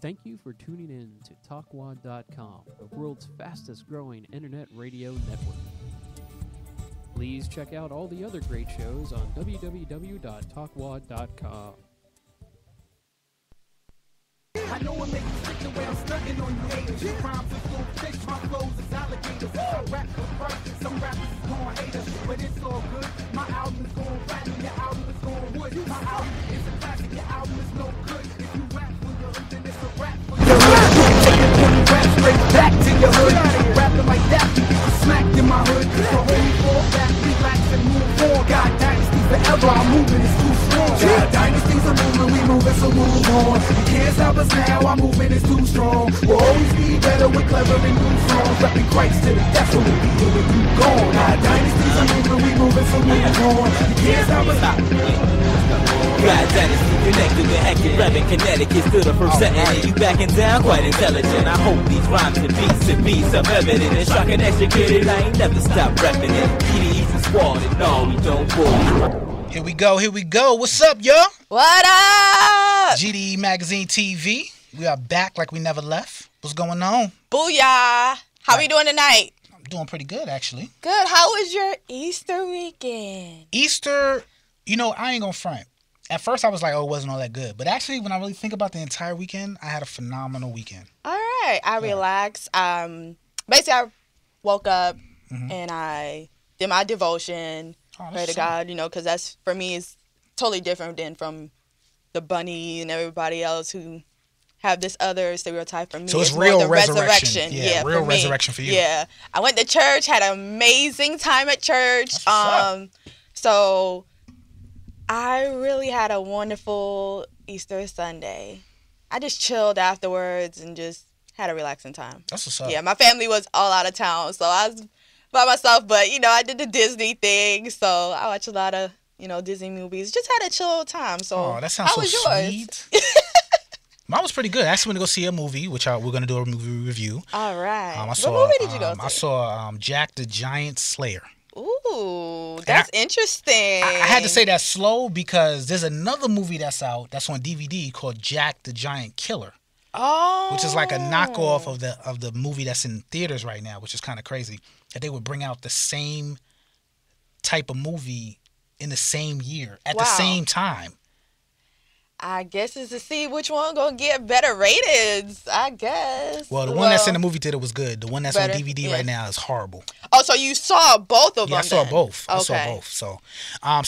Thank you for tuning in to TalkWad.com, the world's fastest growing internet radio network. Please check out all the other great shows on www.talkwad.com. I know it makes you sick the way I'm stunting on you haters. Your rhymes are full fish, my flows is alligators. I rap for first, some rappers is gon' hate us, but it's all good. My album is gon' rap and your album is gon' wood. My album is a classic, your album is no good. If you rap for your hood, then it's a rap for your hood. Take it when you rap straight back to your hood. Rapping like that, you get smacked in my hood. So hold me fall back, relax and move on. God dynasty forever, I'm moving, it's too strong. God dynasties are moving, we moving, so move on. You can't stop us now, our movement is too strong. We'll always be better with clever and new songs. Repping Christ to the death, so we'll be here when you gone. Our dynasties are moving, we moving, so move on. You can't stop us. God dynasty connected with active rapping Connecticut to the first setting. And you backing down quite intelligent. I hope these rhymes and beats to be self-evident. And shocking that shit good, I ain't never stop rapping it. GDE's and squad and no, we don't fool. Here we go, here we go. What's up, y'all? What up? GDE Magazine TV. We are back like we never left. What's going on? Booyah. How we doing tonight? I'm doing pretty good, actually. Good. How was your Easter weekend? Easter, you know, I ain't gonna front. At first, I was like, oh, it wasn't all that good. But actually, when I really think about the entire weekend, I had a phenomenal weekend. All right. I relaxed. Basically, I woke up and I did my devotion. Pray to God, you know, because that's, for me, is totally different than from the bunny and everybody else who have this other stereotype. For me, so it's real resurrection. Yeah, real resurrection for you. Yeah. I went to church, had an amazing time at church. So I really had a wonderful Easter Sunday. I just chilled afterwards and just had a relaxing time. That's what's up. Yeah, my family was all out of town, so I was by myself, but, you know, I did the Disney thing, so I watched a lot of, you know, Disney movies. Just had a chill time, so that sounds so sweet. Mine was pretty good. I actually went to go see a movie, which we're going to do a movie review. All right. What movie did you go see? I saw Jack the Giant Slayer. Ooh, that's interesting. I had to say that slow because there's another movie that's out that's on DVD called Jack the Giant Killer. Oh. Which is like a knockoff of the movie that's in theaters right now, which is kind of crazy. That they would bring out the same type of movie in the same year at the same time. I guess it's to see which one gonna get better ratings, I guess. Well, the one that's in the movie theater was good. The one that's on DVD right now is horrible. Oh, so you saw both of them? I saw both. I saw both. So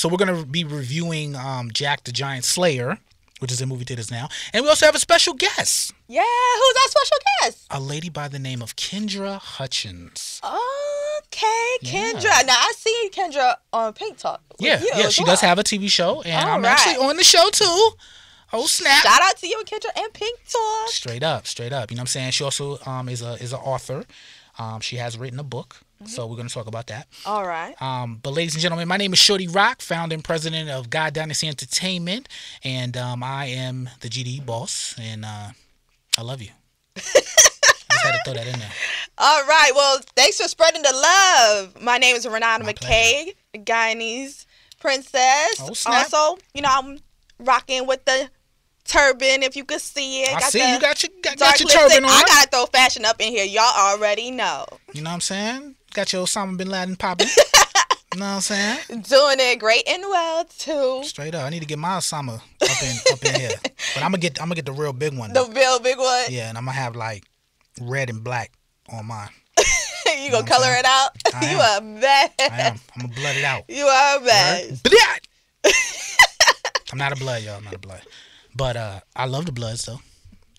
we're gonna be reviewing Jack the Giant Slayer, which is in movie theaters now, and we also have a special guest. Yeah, who's our special guest? A lady by the name of Kendra Hutchins. Okay, Kendra. Now I see Kendra on Pink Talk. Yeah, she does have a TV show, and I'm actually on the show too. Oh snap! Shout out to you, Kendra, and Pink Talk. Straight up. You know what I'm saying? She also is an author. She has written a book, so we're going to talk about that. All right. But ladies and gentlemen, my name is Shorty Rock, founder and president of God Dynasty Entertainment, and I am the GDE boss, and I love you. Just had to throw that in there. All right. Well, thanks for spreading the love. My name is Renata Mikae, the Guyanese princess. Oh, snap. Also, you know, I'm rocking with the turban, if you could see it. I see you got your lipstick. turban on. I gotta throw fashion up in here. Y'all already know. You know what I'm saying? Got your Osama bin Laden popping. You know what I'm saying? Doing it great and well too. Straight up. I need to get my Osama up in here. But I'm gonna get the real big one. The real big one? Yeah, and I'm gonna have like red and black on mine. You gonna color it out? You are bad. I am. I'm gonna blood it out. You are bad. Blood. I'm not a blood, y'all. I'm not a blood. But I love the Bloods, though.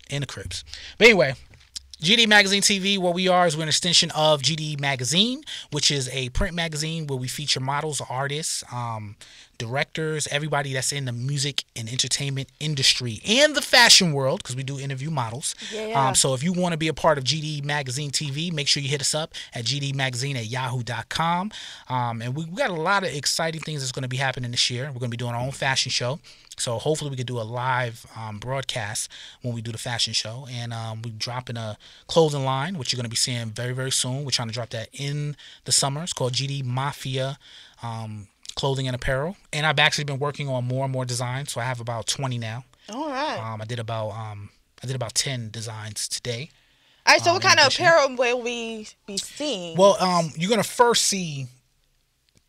And the Crips. But anyway, GDE Magazine TV, what we are is we're an extension of GDE Magazine, which is a print magazine where we feature models, artists, directors, everybody that's in the music and entertainment industry and the fashion world, because we do interview models. Yeah. So if you want to be a part of GDE Magazine TV, make sure you hit us up at gdemagazine@yahoo.com. And we got a lot of exciting things that's going to be happening this year. We're going to be doing our own fashion show. So hopefully we can do a live broadcast when we do the fashion show. And we're dropping a clothing line, which you're going to be seeing very, very soon. We're trying to drop that in the summer. It's called GD Mafia Clothing and Apparel. And I've actually been working on more and more designs. So I have about 20 now. All right. I did about I did about 10 designs today. All right, so what kind of apparel will we be seeing? Well, you're gonna first see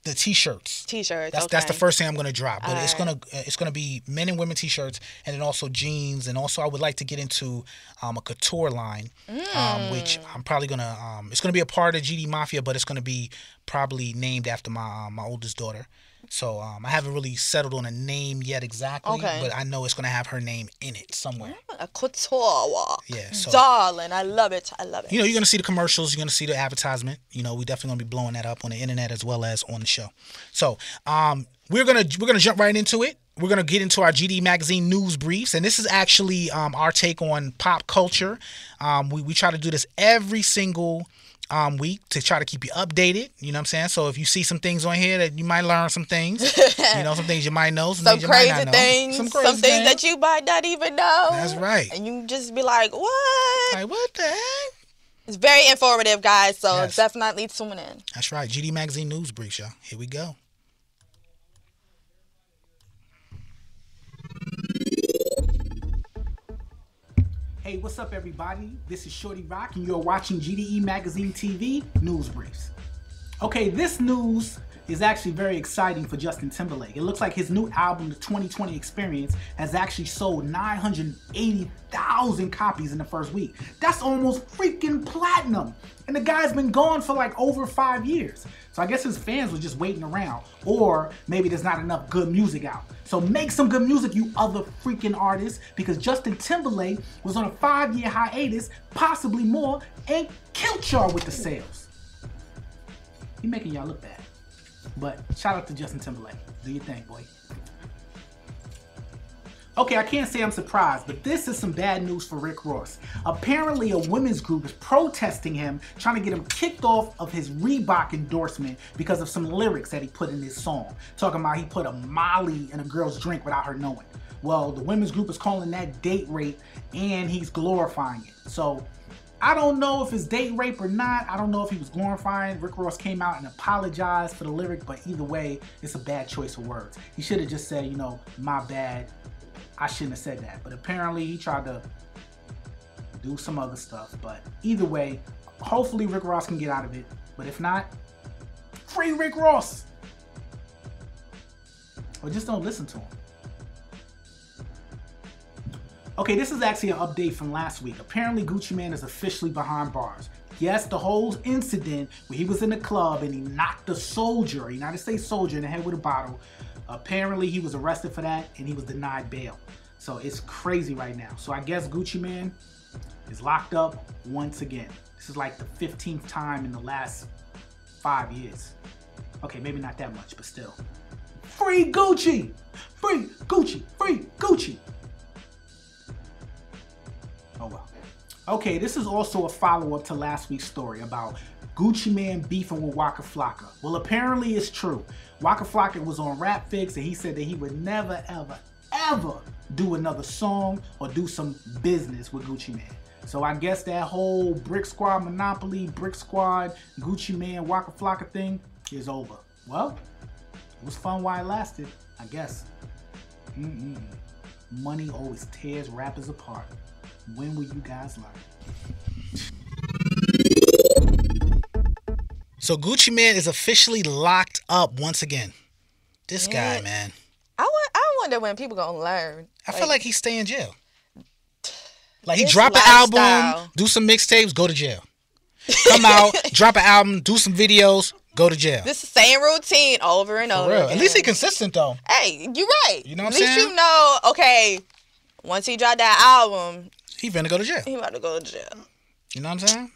the t-shirts. That's the first thing I'm gonna drop. But it's gonna be men and women t-shirts, and then also jeans, and also I would like to get into a couture line, which I'm probably gonna it's gonna be a part of GD Mafia, but it's gonna be probably named after my oldest daughter. So I haven't really settled on a name yet exactly, but I know it's gonna have her name in it somewhere. A couture. Yeah, so, darling, I love it. You know, you're gonna see the commercials, you're gonna see the advertisement. You know, we definitely gonna be blowing that up on the internet as well as on the show. So we're gonna jump right into it. We're gonna get into our GDE Magazine news briefs, and this is actually our take on pop culture. We try to do this every single week to try to keep you updated. You know what I'm saying? So if you see some things on here that you might learn some things, you know, some things you might know, some things you might not know. Some crazy things that you might not even know. That's right. And you just be like, what? Like, what the heck? It's very informative, guys, so definitely tune in. That's right. GDE Magazine news briefs, y'all. Here we go. Hey, what's up, everybody? This is Shorty Rock, and you're watching GDE Magazine TV News Briefs. Okay, this news is actually very exciting for Justin Timberlake. It looks like his new album, The 2020 Experience, has actually sold 980,000 copies in the first week. That's almost freaking platinum. And the guy's been gone for like over 5 years. So I guess his fans were just waiting around. Or maybe there's not enough good music out. So make some good music, you other freaking artists, because Justin Timberlake was on a 5-year hiatus, possibly more, and killed y'all with the sales. He making y'all look bad. But shout out to Justin Timberlake. Do your thing, boy. Okay, I can't say I'm surprised, but this is some bad news for Rick Ross. Apparently, a women's group is protesting him, trying to get him kicked off of his Reebok endorsement because of some lyrics that he put in his song. Talking about he put a Molly in a girl's drink without her knowing. Well, the women's group is calling that date rape, and he's glorifying it. So, I don't know if it's date rape or not. I don't know if he was glorifying. Rick Ross came out and apologized for the lyric, but either way, it's a bad choice of words. He should have just said, you know, my bad. I shouldn't have said that. But apparently he tried to do some other stuff. But either way, hopefully Rick Ross can get out of it. But if not, free Rick Ross. Or just don't listen to him. Okay, this is actually an update from last week. Apparently, Gucci Mane is officially behind bars. Yes, the whole incident where he was in the club and he knocked a soldier, a United States soldier, in the head with a bottle. Apparently, he was arrested for that and he was denied bail. So it's crazy right now. So I guess Gucci Mane is locked up once again. This is like the 15th time in the last 5 years. Okay, maybe not that much, but still. Free Gucci! Free Gucci! Free Gucci! Oh well. Okay, this is also a follow-up to last week's story about Gucci Mane beefing with Waka Flocka. Well, apparently it's true. Waka Flocka was on Rap Fix and he said that he would never, ever, ever do another song or do some business with Gucci Mane. So I guess that whole Brick Squad Monopoly, Brick Squad, Gucci Mane, Waka Flocka thing is over. Well, it was fun while it lasted, I guess. Money always tears rappers apart. When will you guys learn? So Gucci Mane is officially locked up once again. This guy, man. I wonder when people gonna learn. I feel like he stay in jail. Like he drop an album, do some mixtapes, go to jail. Come out, drop an album, do some videos, go to jail. This is the same routine over and over again. At least he consistent though. Hey, you're right. You know what I'm saying? At least you know, okay, once he dropped that album, he finna go to jail. He about to go to jail. You know what I'm saying?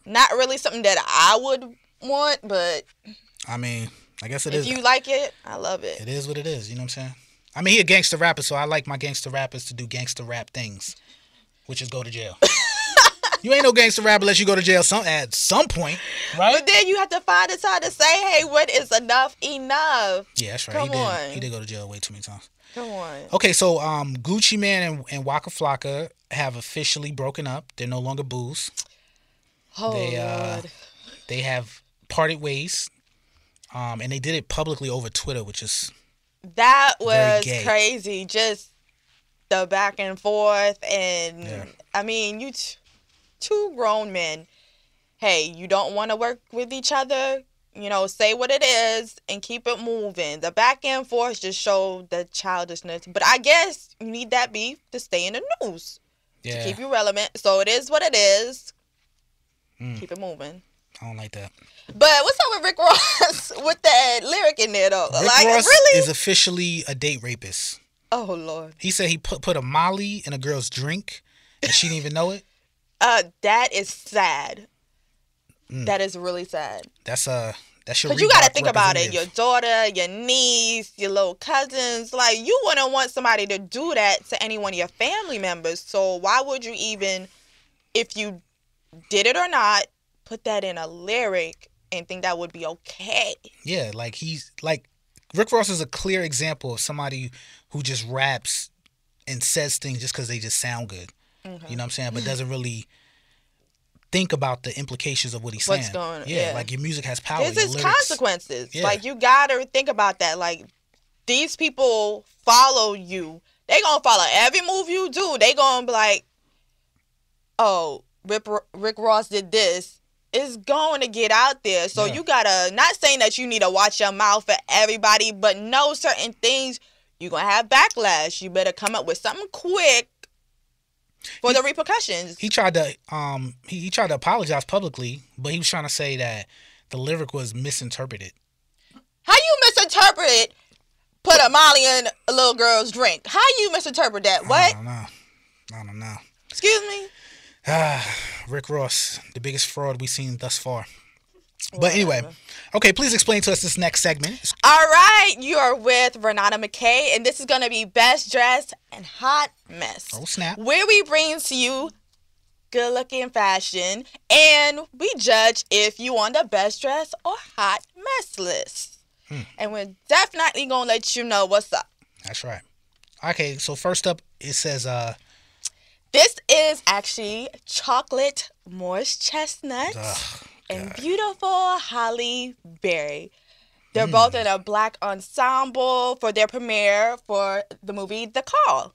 Not really something that I would want, but I mean, I guess it is. If you like it, I love it. It is what it is. You know what I'm saying? I mean, he a gangster rapper, so I like my gangster rappers to do gangster rap things, which is go to jail. You ain't no gangster rapper unless you go to jail at some point, right? But then you have to find the time to say, hey, what is enough? Enough. Yeah, that's right. He did go to jail way too many times. Come on. Okay, so Gucci Mane and Waka Flocka have officially broken up. They're no longer booze. Oh, Lord. They have parted ways. And they did it publicly over Twitter, which is that was crazy. Just the back and forth, and I mean, you two grown men. Hey, you don't want to work with each other? You know, say what it is and keep it moving. The back and forth just show the childishness. But I guess you need that beef to stay in the news. To keep you relevant. So it is what it is. Keep it moving. I don't like that. But what's up with Rick Ross with that lyric in there, though? Rick Ross is officially a date rapist. Oh, Lord. He said he put a Molly in a girl's drink and she didn't even know it. That is sad. That is really sad. That's your. Because you got to think about it. Your daughter, your niece, your little cousins. Like, you wouldn't want somebody to do that to any one of your family members. So why would you even, if you did it or not, put that in a lyric and think that would be okay? Yeah, like Rick Ross is a clear example of somebody who just raps and says things just because they just sound good. You know what I'm saying? But doesn't really think about the implications of what he's saying. Yeah, like your music has power. There's consequences. Yeah. Like, you gotta think about that. Like, these people follow you. They gonna follow every move you do. They gonna be like, oh, Rick Ross did this. It's going to get out there. So you gotta, not saying that you need to watch your mouth for everybody, but know certain things. You're gonna have backlash. You better come up with something quick for the repercussions. He tried to he tried to apologize publicly, but he was trying to say that the lyric was misinterpreted. How you misinterpret put a Molly in a little girl's drink? How you misinterpret that? What? I don't know. Excuse me? Rick Ross, the biggest fraud we've seen thus far. But anyway, okay, please explain to us this next segment. All right, you are with Renata Mikae, and this is going to be Best Dressed and Hot Mess. Oh, snap. Where we bring to you good-looking fashion, and we judge if you on the Best Dressed or Hot Mess list. And we're definitely going to let you know what's up. That's right. Okay, so first up, it says... this is actually chocolate Morris chestnut. And beautiful Halle Berry. They're both in a black ensemble for their premiere for the movie The Call.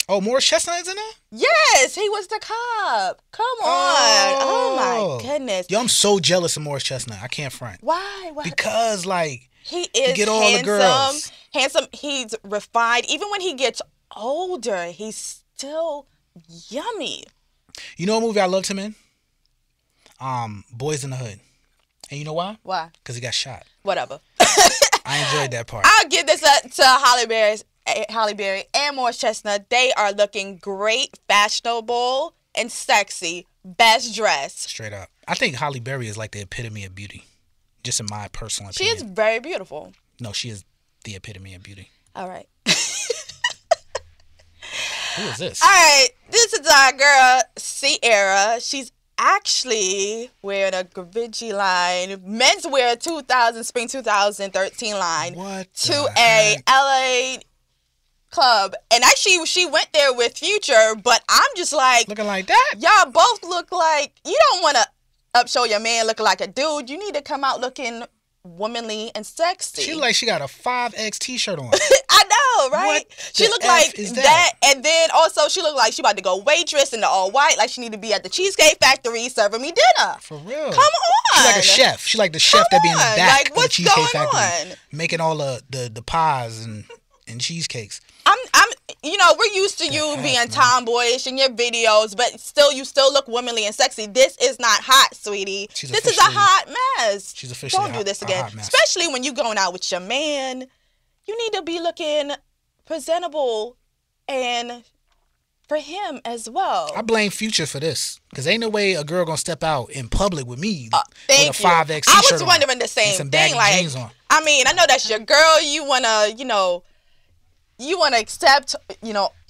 Oh, Morris Chestnut is in there? Yes, he was the cop. Come on. Oh my goodness. Yo, I'm so jealous of Morris Chestnut. I can't front. Why? Because, like, he is get all the girls. Handsome. He's refined. Even when he gets older, he's still yummy. You know what movie I loved him in? Boys in the Hood. And you know why? Why? Because he got shot. Whatever. I enjoyed that part. I'll give this up to Halle Berry and Morris Chestnut. They are looking great, fashionable, and sexy. Best dressed. Straight up. I think Halle Berry is like the epitome of beauty. Just in my personal opinion. She is very beautiful. No, she is the epitome of beauty. All right. Who is this? All right. This is our girl, Sierra. She's actually wearing a Gavici line, menswear spring 2013 line to a LA club. And actually, she went there with Future, but I'm just like... looking like that? Y'all both look like... You don't want to upshow your man looking like a dude. You need to come out looking womanly and sexy. She like she got a 5X t-shirt on. I know, right? She looked like that, and then also she looked like she about to go waitress in the all white, like she need to be at the Cheesecake Factory serving me dinner. For real. Come on. She like a chef. She like the chef that be in the back like, of the Cheesecake Factory, on? making all the pies and cheesecakes. We're used to you being tomboyish in your videos, but you still look womanly and sexy. This is not hot, sweetie. This is a hot mess. She's officially Don't do this again. Especially when you going out with your man. You need to be looking presentable and for him as well. I blame Future for this. Because ain't no way a girl gonna step out in public with me with a 5X t-shirt I was wondering the same thing. Like, I mean, I know that's your girl. You wanna, you want to accept,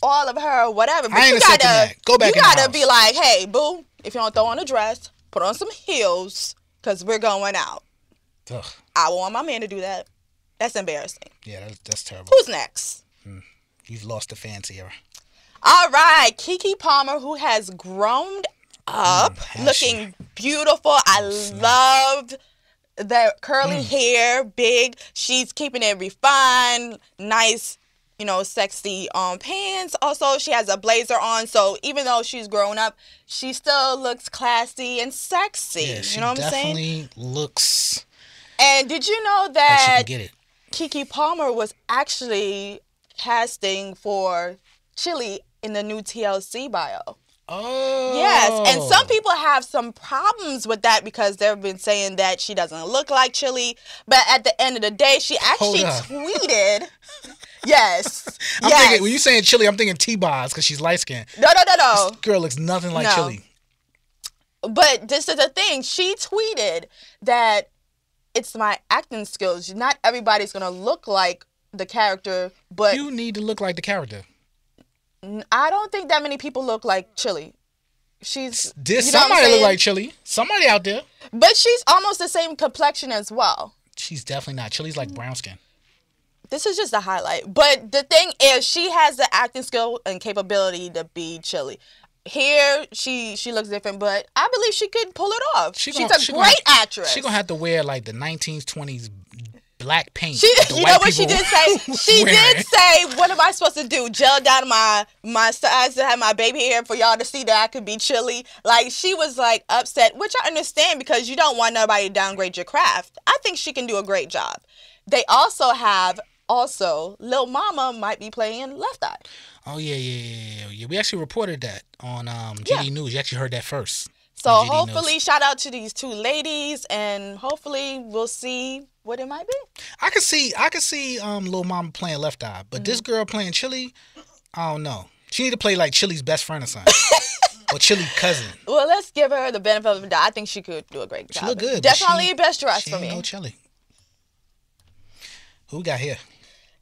all of her or whatever. But you gotta go back. You gotta be like, hey, boo, if you don't throw on a dress, put on some heels, because we're going out. Ugh. I want my man to do that. That's embarrassing. Yeah, that's terrible. Who's next? You've lost the fancy era. All right, Keke Palmer, who has grown up, looking beautiful. I loved the curly hair, big. She's keeping it refined, nice sexy pants. Also, she has a blazer on. So even though she's grown up, she still looks classy and sexy. Yeah, she you know what I'm saying? definitely looks. And did you know Like that she can get it. Keke Palmer was actually casting for Chili in the new TLC bio? Oh. Yes, and some people have some problems with that because they've been saying that she doesn't look like Chili. But at the end of the day, she actually tweeted. Yes. I'm thinking, when you saying Chili, I'm thinking T-Boz because she's light skinned. No. This girl looks nothing like Chili. But this is the thing. She tweeted that it's my acting skills. Not everybody's going to look like the character, but you need to look like the character. I don't think that many people look like Chili. Somebody look like Chili. Somebody out there. But she's almost the same complexion as well. She's definitely not. Chili's like brown skin. This is just a highlight. But the thing is, she has the acting skill and capability to be Chili. Here, she looks different, but I believe she could pull it off. She's a great actress. She's going to have to wear like the 1920s black paint. You know what she did say? She did say, what am I supposed to do? Gel down my sides to have my baby hair for y'all to see that I could be Chili? Like, she was like upset, which I understand because you don't want nobody to downgrade your craft. I think she can do a great job. They also have, Lil Mama might be playing Left Eye. Oh, yeah. We actually reported that on GDE News. You actually heard that first. So hopefully, shout out to these two ladies, and hopefully we'll see what it might be. I could see Lil Mama playing Left Eye, but this girl playing Chili, I don't know. She need to play like Chili's best friend or something. Or Chili cousin. Well, let's give her the benefit of the doubt. I think she could do a great job. She look good. Definitely best dress for me. No Chili. Who we got here?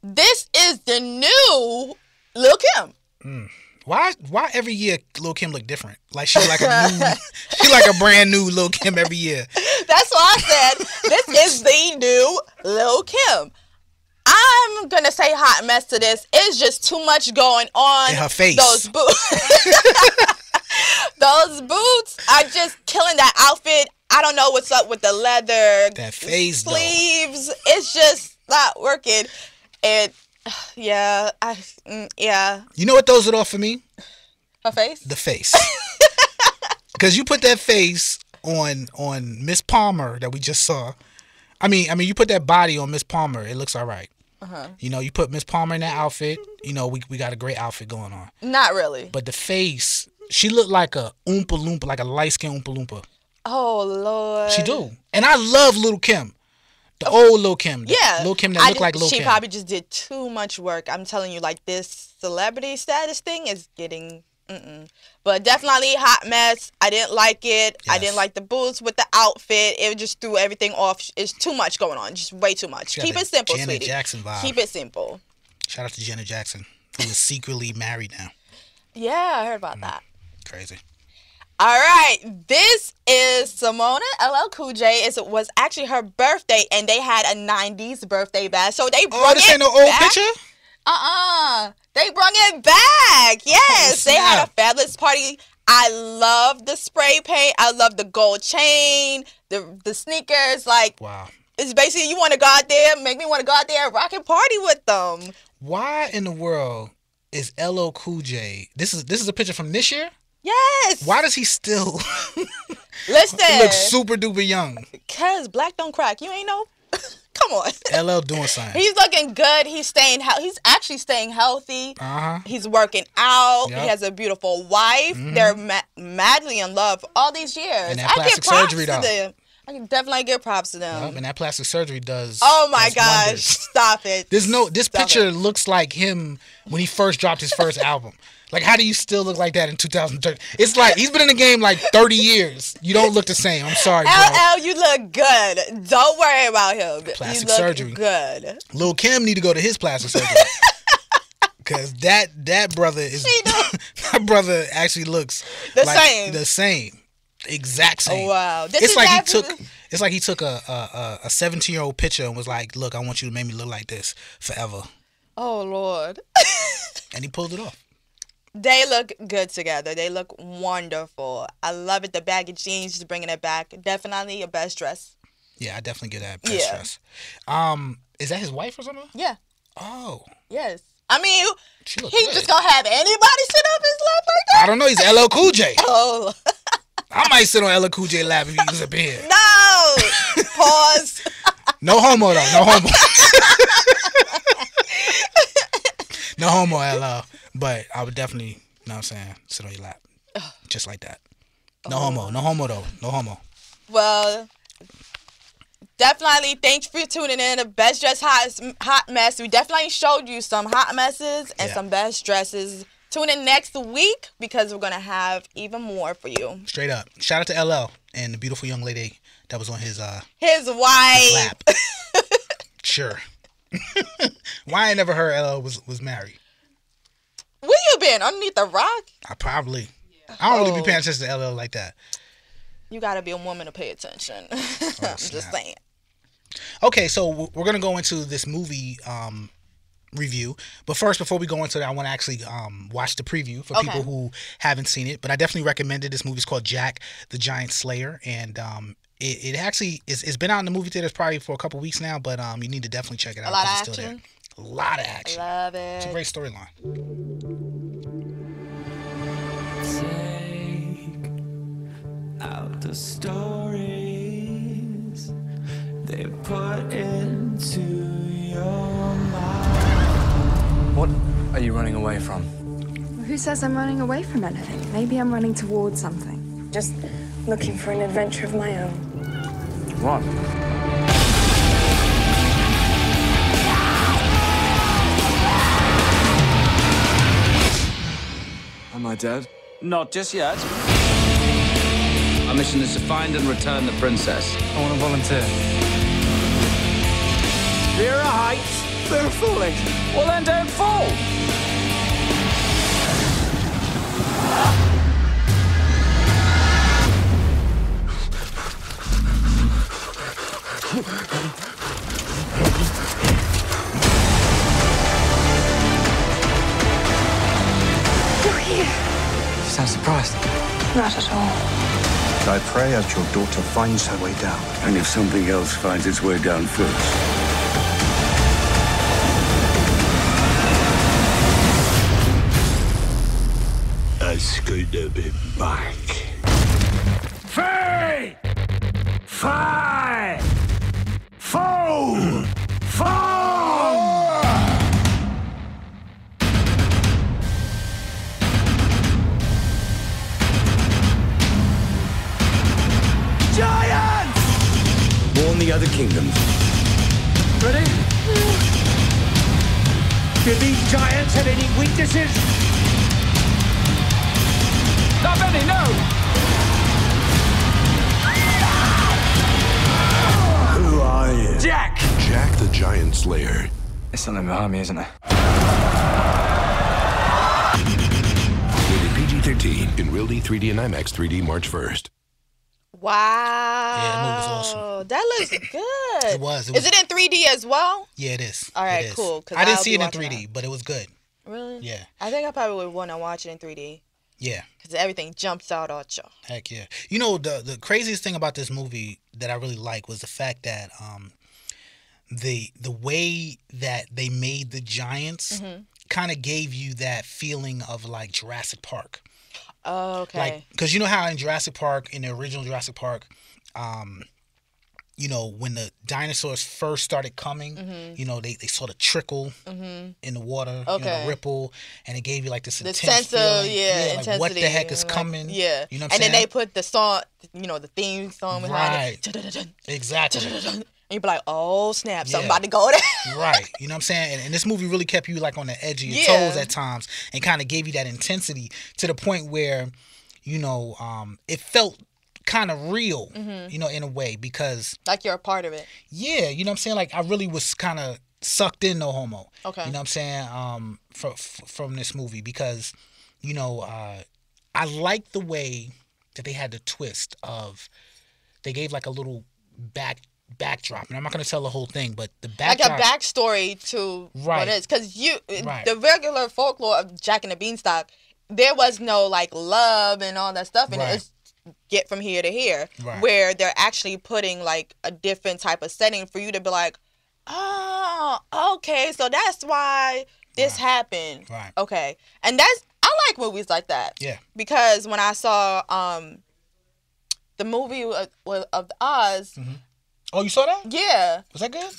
This is the new Lil Kim. Why every year Lil Kim look different? Like she's like a brand new Lil Kim every year. That's why I said this is the new Lil Kim. I'm gonna say hot mess to this. It's just too much going on. In her face. Those boots. Those boots are just killing that outfit. I don't know what's up with the leather. That face sleeves. Though. It's just not working. And yeah. You know what throws it off for me? Her face? The face. Because you put that face on Miss Palmer that we just saw. I mean, you put that body on Miss Palmer, it looks all right. You put Miss Palmer in that outfit, we got a great outfit going on. Not really. But the face, she looked like a Oompa Loompa, like a light-skinned Oompa Loompa. Oh, Lord. She do. And I love Lil' Kim. The old Lil' Kim. Lil' Kim that looked like Lil' Kim. She probably just did too much work. I'm telling you, like, this celebrity status thing is getting... But definitely hot mess. I didn't like it. Yes. I didn't like the boots with the outfit. It just threw everything off. It's too much going on. Just way too much. Keep it simple, Janet sweetie. Jackson vibe. Keep it simple. Shout out to Janet Jackson, who is secretly married now. Yeah, I heard about that. Crazy. All right. This is Simona LL Cool J. It was actually her birthday, and they had a 90s birthday bash. So they brought this ain't no old picture? They brought it back. Yes. They had a fabulous party. I love the spray paint. I love the gold chain, the sneakers. Like, wow. It's basically you want to go out there, make me want to go out there and rock and party with them. Why in the world is LL Cool J? This is a picture from this year? Yes. Why does he still listen? He looks super duper young. Cause black don't crack. You ain't know. Come on. LL doing something. He's looking good. He's actually staying healthy. He's working out. Yep. He has a beautiful wife. They're madly in love all these years. And that plastic surgery, though. I can definitely give props to them. Yep, and that plastic surgery does. Oh my gosh! Wonders. Stop it. This picture looks like him when he first dropped his first album. Like, how do you still look like that in 2013? It's like he's been in the game like 30 years. You don't look the same. I'm sorry, bro. LL, you look good. Don't worry about him. Plastic you look surgery. Good. Lil' Kim need to go to his plastic surgery. Because that brother is that brother actually looks the same. Exact same. Oh, wow. It's like he took a 17-year-old picture and was like, look, I want you to make me look like this forever. Oh, Lord. And he pulled it off. They look good together. They look wonderful. I love it. The baggy jeans, just bringing it back. Definitely a best dress. Yeah, I definitely get that best dress. Is that his wife or something? Yeah. Oh. Yes. I mean, She look he good. just gonna have anybody sit up his lap like that? I don't know. He's LL Cool J. Oh. I might sit on LL Cool J lap if he was up here. No! Pause. No homo, though. No homo. No homo, LL. But I would definitely, you know what I'm saying, sit on your lap. Just like that. No homo. No homo, though. No homo. Well, definitely thanks for tuning in to Best Dress Hot Mess. We definitely showed you some hot messes and some best dresses. Tune in next week because we're going to have even more for you. Straight up. Shout out to LL and the beautiful young lady that was on his wife. lap. Sure. Why I never heard LL was married. Where you been? Underneath the rock? I probably. I don't really be paying attention to LL like that. You got to be a woman to pay attention. I'm just saying. Okay, so we're going to go into this movie review. But first, before we go into that, I want to actually watch the preview for people who haven't seen it. But I definitely recommend it. This movie's called Jack the Giant Slayer. And it actually it's been out in the movie theaters probably for a couple weeks now. But you need to definitely check it out. A lot of it's still action? there. A lot of action. I love it. It's a great storyline. Take out the stories they put into your mind. What are you running away from? Who says I'm running away from anything? Maybe I'm running towards something. Just looking for an adventure of my own. What? Am I dead? Not just yet. Our mission is to find and return the princess. I want to volunteer. Fear of heights. Fear of falling. Well, then don't fall. You're here. You sound surprised. Not at all. I pray that your daughter finds her way down. And if something else finds its way down first. It's good to be back. 3, 5, 4, 4. Giants! Warn the other kingdoms. Ready? Do these giants have any weaknesses? Not many, no. Who are you? Jack! Jack the Giant Slayer. There's something behind me, isn't there? Rated PG-13 in Real D 3D and IMAX 3D March 1st. Wow. Yeah, the movie was awesome. That looks good. It was. Is it in 3D as well? Yeah, it is. All right, It is. cool, 'cause I didn't I'll see be it in watching 3D, but it was good. Really? Yeah. I think I probably would want to watch it in 3D. Yeah. Because everything jumps out at you. Heck yeah. You know, the craziest thing about this movie that I really like was the fact that the way that they made the giants kind of gave you that feeling of like Jurassic Park. Oh, okay. Like, because you know how in Jurassic Park, in the original Jurassic Park, you know, when the dinosaurs first started coming, you know, they saw the trickle in the water, you know, the ripple, and it gave you like this intense sense feeling. of, intensity. Like, what the heck is like, coming? Yeah. You know what I'm and saying? then they put the song, you know, the theme song behind Right. it. Exactly. And you be like, oh, snap, something Yeah. about to go there. Right. You know what I'm saying? And this movie really kept you like on the edge of your Yeah. toes at times and kind of gave you that intensity to the point where, you know, it felt kind of real, you know, in a way, because Like you're a part of it. yeah, you know what I'm saying? Like I really was kind of sucked in, no homo. Okay. You know what I'm saying? From this movie because, you know, I like the way that they had the twist of they gave like a little backdrop, and I'm not going to tell the whole thing, but the backdrop, Like a backstory to what it is. Because the regular folklore of Jack and the Beanstalk, there was no like love and all that stuff, and it's get from here to here, where they're actually putting like a different type of setting for you to be like, oh, okay, so that's why this happened. Right. Okay. And I like movies like that. Yeah. Because when I saw the movie of the Oz. Mm-hmm. Oh, you saw that? Yeah. Was that good?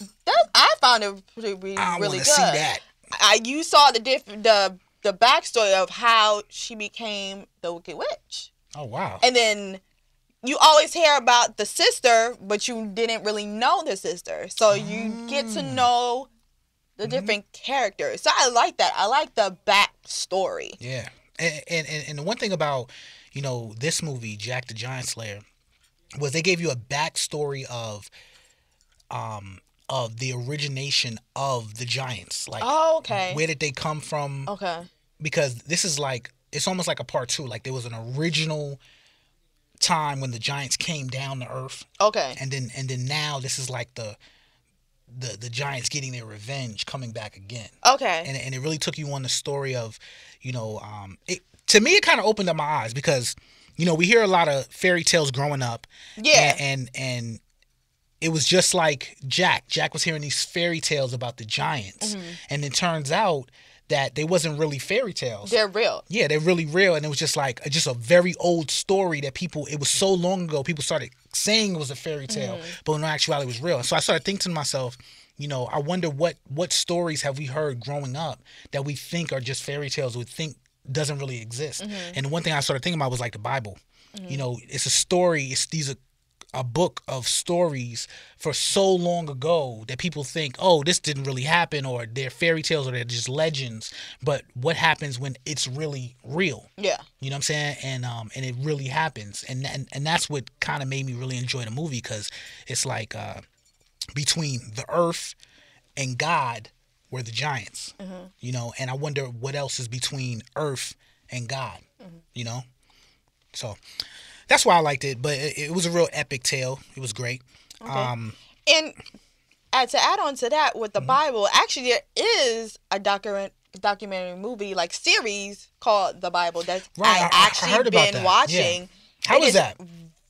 I found it really I really want good. to see that. You saw the backstory of how she became the Wicked Witch. Oh, wow. And then you always hear about the sister, but you didn't really know the sister. So you get to know the different characters. So I like that. I like the backstory. Yeah. And the one thing about, this movie, Jack the Giant Slayer, was they gave you a backstory of the origination of the giants. Like, okay. Where did they come from? Okay. Because this is it's almost like a part 2. Like, there was an original time when the giants came down to Earth. Okay. And then now this is like the giants getting their revenge, coming back again. Okay. And it really took you on the story of, to me it kind of opened up my eyes because, we hear a lot of fairy tales growing up. Yeah. And it was just like Jack. Jack was hearing these fairy tales about the giants. Mm-hmm. And it turns out that they wasn't really fairy tales. They're real. Yeah, they're really real. And it was just a very old story that it was so long ago, people started saying it was a fairy tale, but in actuality it was real. And so I started thinking to myself, I wonder what stories have we heard growing up that we think are just fairy tales, we think doesn't really exist. Mm-hmm. And the one thing I started thinking about was like the Bible. Mm-hmm. It's a story. These are a book of stories for so long ago that people think, oh, this didn't really happen, or they're fairy tales, or they're just legends. But what happens when it's really real? Yeah. You know what I'm saying? And it really happens. And that's what kind of made me really enjoy the movie, because it's like between the earth and God were the giants. Mm-hmm. And I wonder what else is between earth and God. Mm-hmm. So that's why I liked it, but it was a real epic tale. It was great. Okay. And to add on to that with the Bible, actually there is a documentary movie series called The Bible that I actually been watching. Yeah. How was that?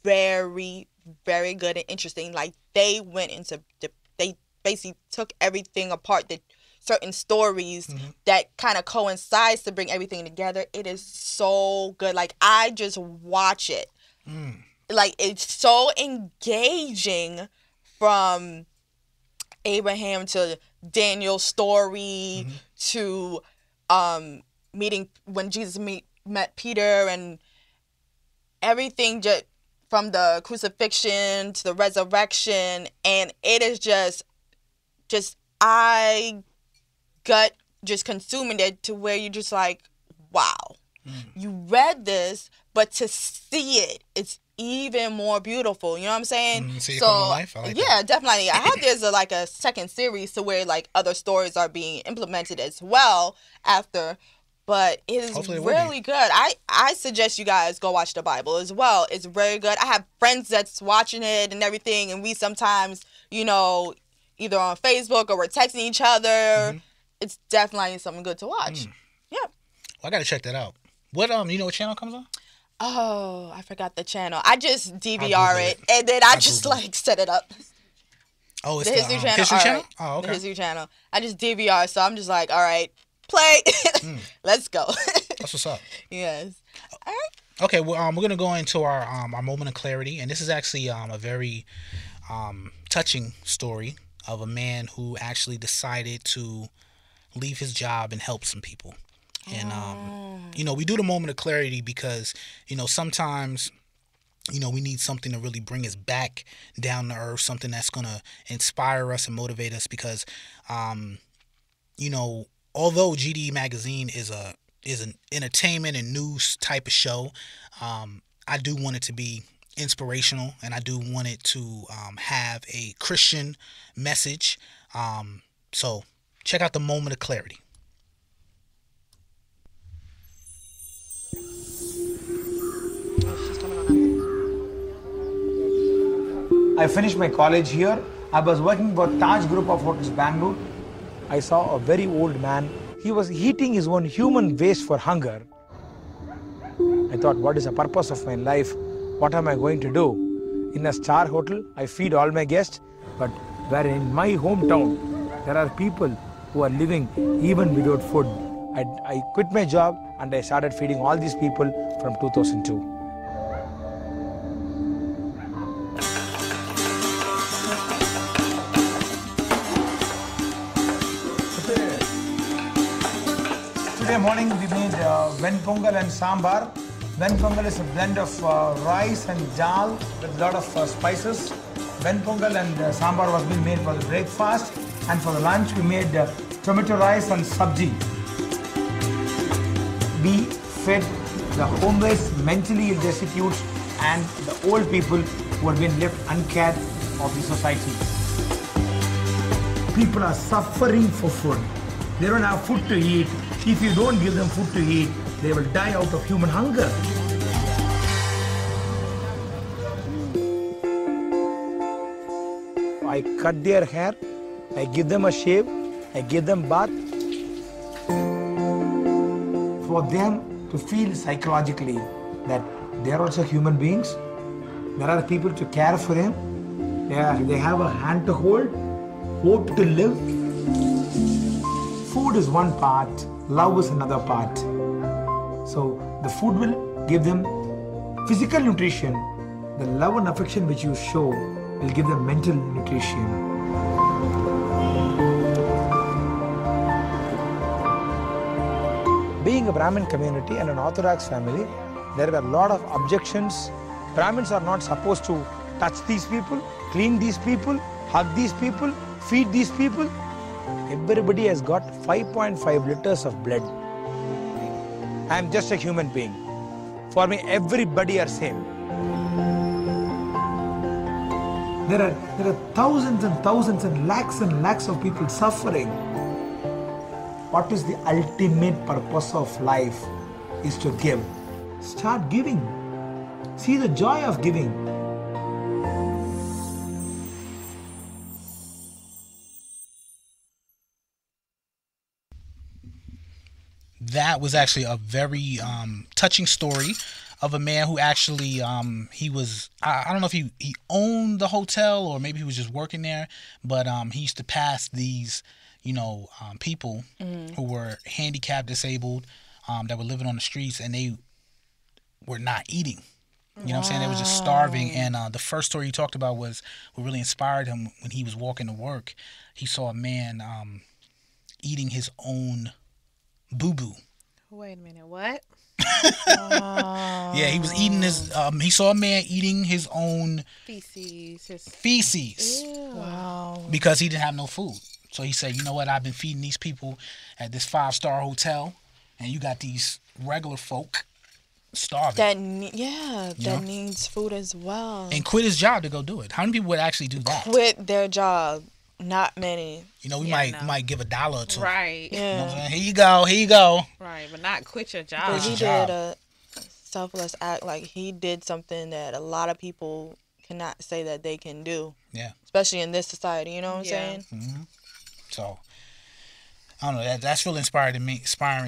Very, very good and interesting. They went into they basically took everything apart, that certain stories that kind of coincides to bring everything together. It is so good. I just watch it. It's so engaging, from Abraham to Daniel's story to meeting when Jesus met Peter, and everything just from the crucifixion to the resurrection. And it is just gut just consuming it, to where you're just like, wow, you read this, but to see it, it's even more beautiful. You know what I'm saying? See it come to life? I like that. Definitely. I hope there's a second series to where other stories are being implemented as well after. But it is really good. I suggest you guys go watch the Bible as well. It's very good. I have friends that's watching it and everything, and we sometimes, either on Facebook or we're texting each other. Mm-hmm. It's definitely something good to watch. Yeah. Well, I gotta check that out. What what channel comes on? Oh, I forgot the channel. I just DVR it, and then I just set it up. Oh, it's the History Channel. History Channel? Right. Oh, okay. The History Channel. I just DVR, so I'm just like, all right, play. Let's go. That's what's up. Yes. All right. Okay, well, we're gonna go into our moment of clarity, and this is actually a very touching story of a man who actually decided to leave his job and help some people. And we do the moment of clarity because sometimes we need something to really bring us back down to earth, something that's gonna inspire us and motivate us, because although GDE Magazine is an entertainment and news type of show, I do want it to be inspirational, and I do want it to have a Christian message. So check out the moment of clarity. I finished my college here. I was working for Taj Group of Hotels, Bangalore. I saw a very old man. He was eating his own human waste for hunger. I thought, what is the purpose of my life? What am I going to do? In a star hotel, I feed all my guests, but where in my hometown, there are people who are living even without food. I quit my job and I started feeding all these people from 2002. Today morning we made ven pongal and sambar. Ven pongal is a blend of rice and dal with a lot of spices. Ven pongal and sambar was being made for the breakfast, and for the lunch we made tomato rice and sabji. We fed the homeless, mentally ill destitutes and the old people who have been left uncared of the society. People are suffering for food. They don't have food to eat. If you don't give them food to eat, they will die out of human hunger. I cut their hair, I give them a shave, I give them bath. For them to feel psychologically that they are also human beings, there are people to care for them, they have a hand to hold, hope to live. Food is one part, love is another part. So the food will give them physical nutrition. The love and affection which you show will give them mental nutrition. Being a Brahmin community and an Orthodox family, there are a lot of objections. Brahmins are not supposed to touch these people, clean these people, hug these people, feed these people. Everybody has got 5.5 liters of blood. I am just a human being. For me, everybody are same. There are thousands and thousands and lakhs of people suffering. What is the ultimate purpose of life is to give. Start giving. See the joy of giving. That was actually a very touching story of a man who actually he was I don't know if he owned the hotel or maybe he was just working there, but he used to pass these people who were handicapped, disabled, that were living on the streets, and they were not eating. You know what I'm saying? They were just starving. And the first story he talked about was what really inspired him when he was walking to work. He saw a man eating his own boo-boo. Wait a minute, what? Yeah, he was eating his he saw a man eating his own feces. Wow. Because he didn't have no food. So he said, you know what, I've been feeding these people at this 5-star hotel, and you got these regular folk starving. That needs food as well. And quit his job to go do it. How many people would actually do that? Quit their job. Not many. We might give $1 or $2. Right. Yeah. You know what I'm saying? Here you go. Right, but not quit your job. But he did a selfless act. Like, he did something that a lot of people cannot say that they can do. Yeah. Especially in this society, you know what I'm saying? Mm-hmm. So, I don't know. That's really inspiring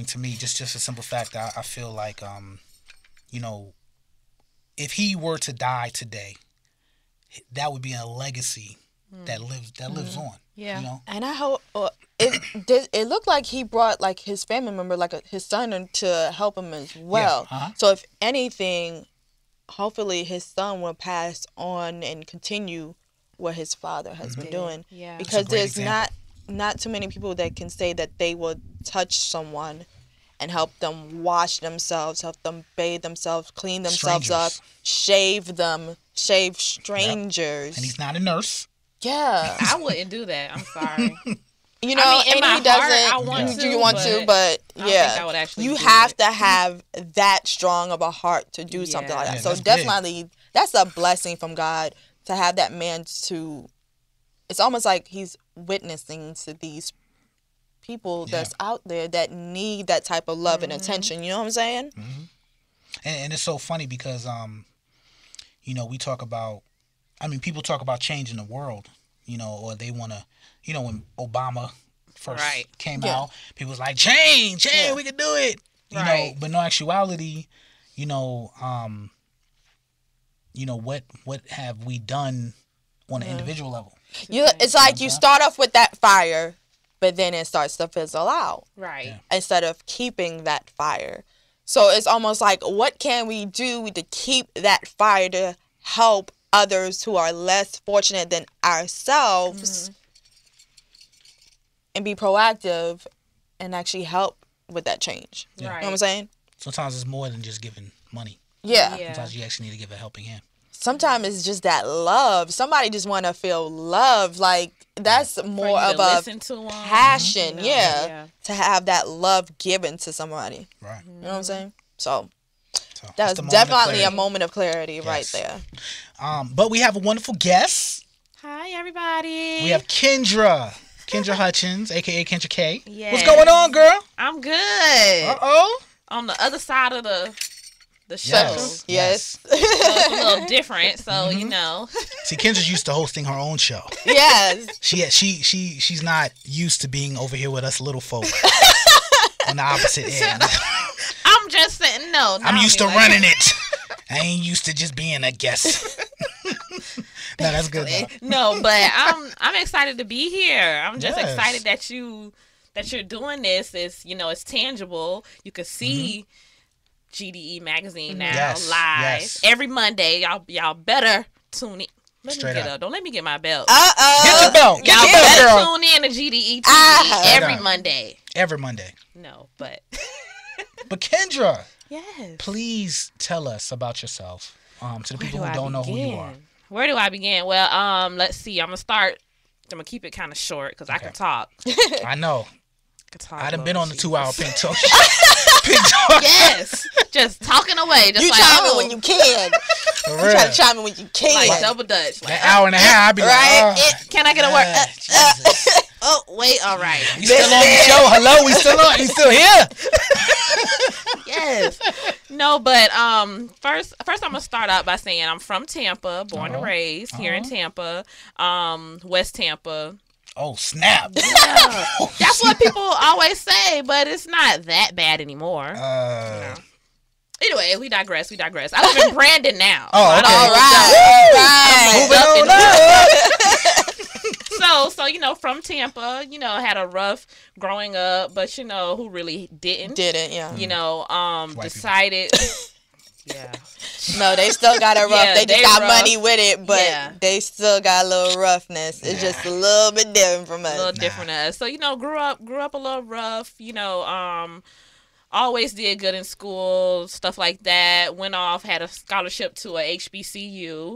to me. Just a simple fact that I feel like, if he were to die today, that would be a legacy that lives on. Yeah. And I hope it looked like he brought like his family member, like his son, in to help him as well. Yeah. So if anything, hopefully his son will pass on and continue what his father has been doing. Yeah. Because there's not too many people that can say that they will touch someone and help them wash themselves, help them bathe themselves, clean themselves up, shave strangers. Yep. And he's not a nurse. Yeah. I wouldn't do that. I'm sorry. You know, in my he doesn't. Heart, I want to, you want to, but I don't think I would actually you do have it. to have that strong of a heart to do something like that. So definitely, that's a blessing from God to have that man to. It's almost like he's witnessing to these people that's out there that need that type of love and attention. You know what I'm saying? Mm-hmm. And it's so funny because, we talk about. People talk about changing the world, or they want to, when Obama first came out, people was like, change, we can do it. You know, but no actuality, what have we done on an individual level? It's like you start off with that fire but then it starts to fizzle out. Right. Instead of keeping that fire. So it's almost like, what can we do to keep that fire to help others who are less fortunate than ourselves and be proactive and actually help with that change. Yeah. You know what I'm saying? Sometimes it's more than just giving money. Yeah. Sometimes you actually need to give a helping hand. Sometimes it's just that love. Somebody just want to feel love. Like, that's more of a passion. Yeah. To have that love given to somebody. Right. You know what I'm saying? So that's definitely a moment of clarity right there. But we have a wonderful guest. Hi, everybody. We have Kendra Hutchins, a.k.a. Kendra K. Yes. What's going on, girl? I'm good. Uh-oh. On the other side of the show. Yes. So it's a little different, so you know. See, Kendra's used to hosting her own show. Yes. She's not used to being over here with us little folk on the opposite end. I'm just saying, I'm used to running it. I ain't used to just being a guest. No, that's good though. No, but I'm excited to be here. I'm just excited that you're doing this. It's tangible. You can see GDE Magazine now live every Monday. Y'all better tune in. Let me get up. Don't let me get my belt. Get your belt. Y'all better tune in to GDE TV every Monday. Every Monday. No, but Kendra, yes, please tell us about yourself. To the people who don't know who you are. Where do I begin? Well, let's see. I'm gonna keep it kind of short because I can talk. I know. I done been on the 2-hour Pink Talk. Yes, just talking away. Just you like, chime in when you can. You try to chime in when you can. Like double dutch. Like, an hour and a half, I'd be like, can I get a word? Oh, wait, all right. You still on the show? Hello, we still on? You still here? Yes. No, but first I'm gonna start out by saying I'm from Tampa, born and raised here in Tampa, West Tampa. Oh, snap. Yeah. That's what people always say, but it's not that bad anymore. Anyway, we digress. I live in Brandon now. Oh, okay. All right. Moving on up. So from Tampa, had a rough growing up, but who really didn't? Yeah. Decided. Yeah. No, they still got it rough. Yeah, they just got rough. money with it, but they still got a little roughness. It's just a little bit different from us. A little different than us. So, grew up a little rough, always did good in school, stuff like that. Went off, had a scholarship to a HBCU.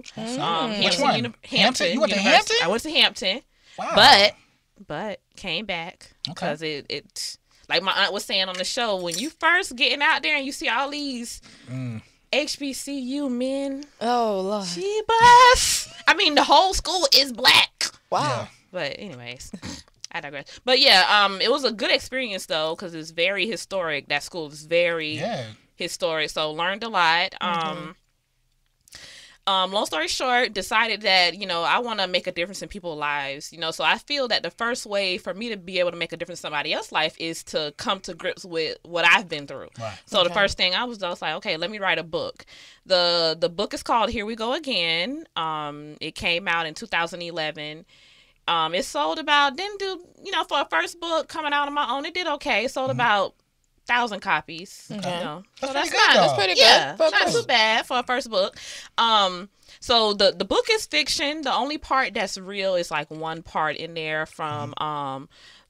Which one? Hampton. You went to Hampton? I went to Hampton. Wow. But came back because it like my aunt was saying on the show, when you first getting out there and you see all these HBCU men. Oh, Lord. She-bus. I mean, the whole school is black. Wow. Yeah. But anyways, I digress. But yeah, it was a good experience though, because it's very historic. That school is very historic. So learned a lot. Long story short, decided that, I want to make a difference in people's lives, so I feel that the first way for me to be able to make a difference in somebody else's life is to come to grips with what I've been through. Right. So the first thing I was like, okay, let me write a book. The book is called Here We Go Again. It came out in 2011. It sold about, didn't do, for a first book coming out on my own, it did okay. It sold about 1,000 copies. Okay. So that's pretty good. Yeah, not too bad for a first book. So the book is fiction. The only part that's real is like one part in there from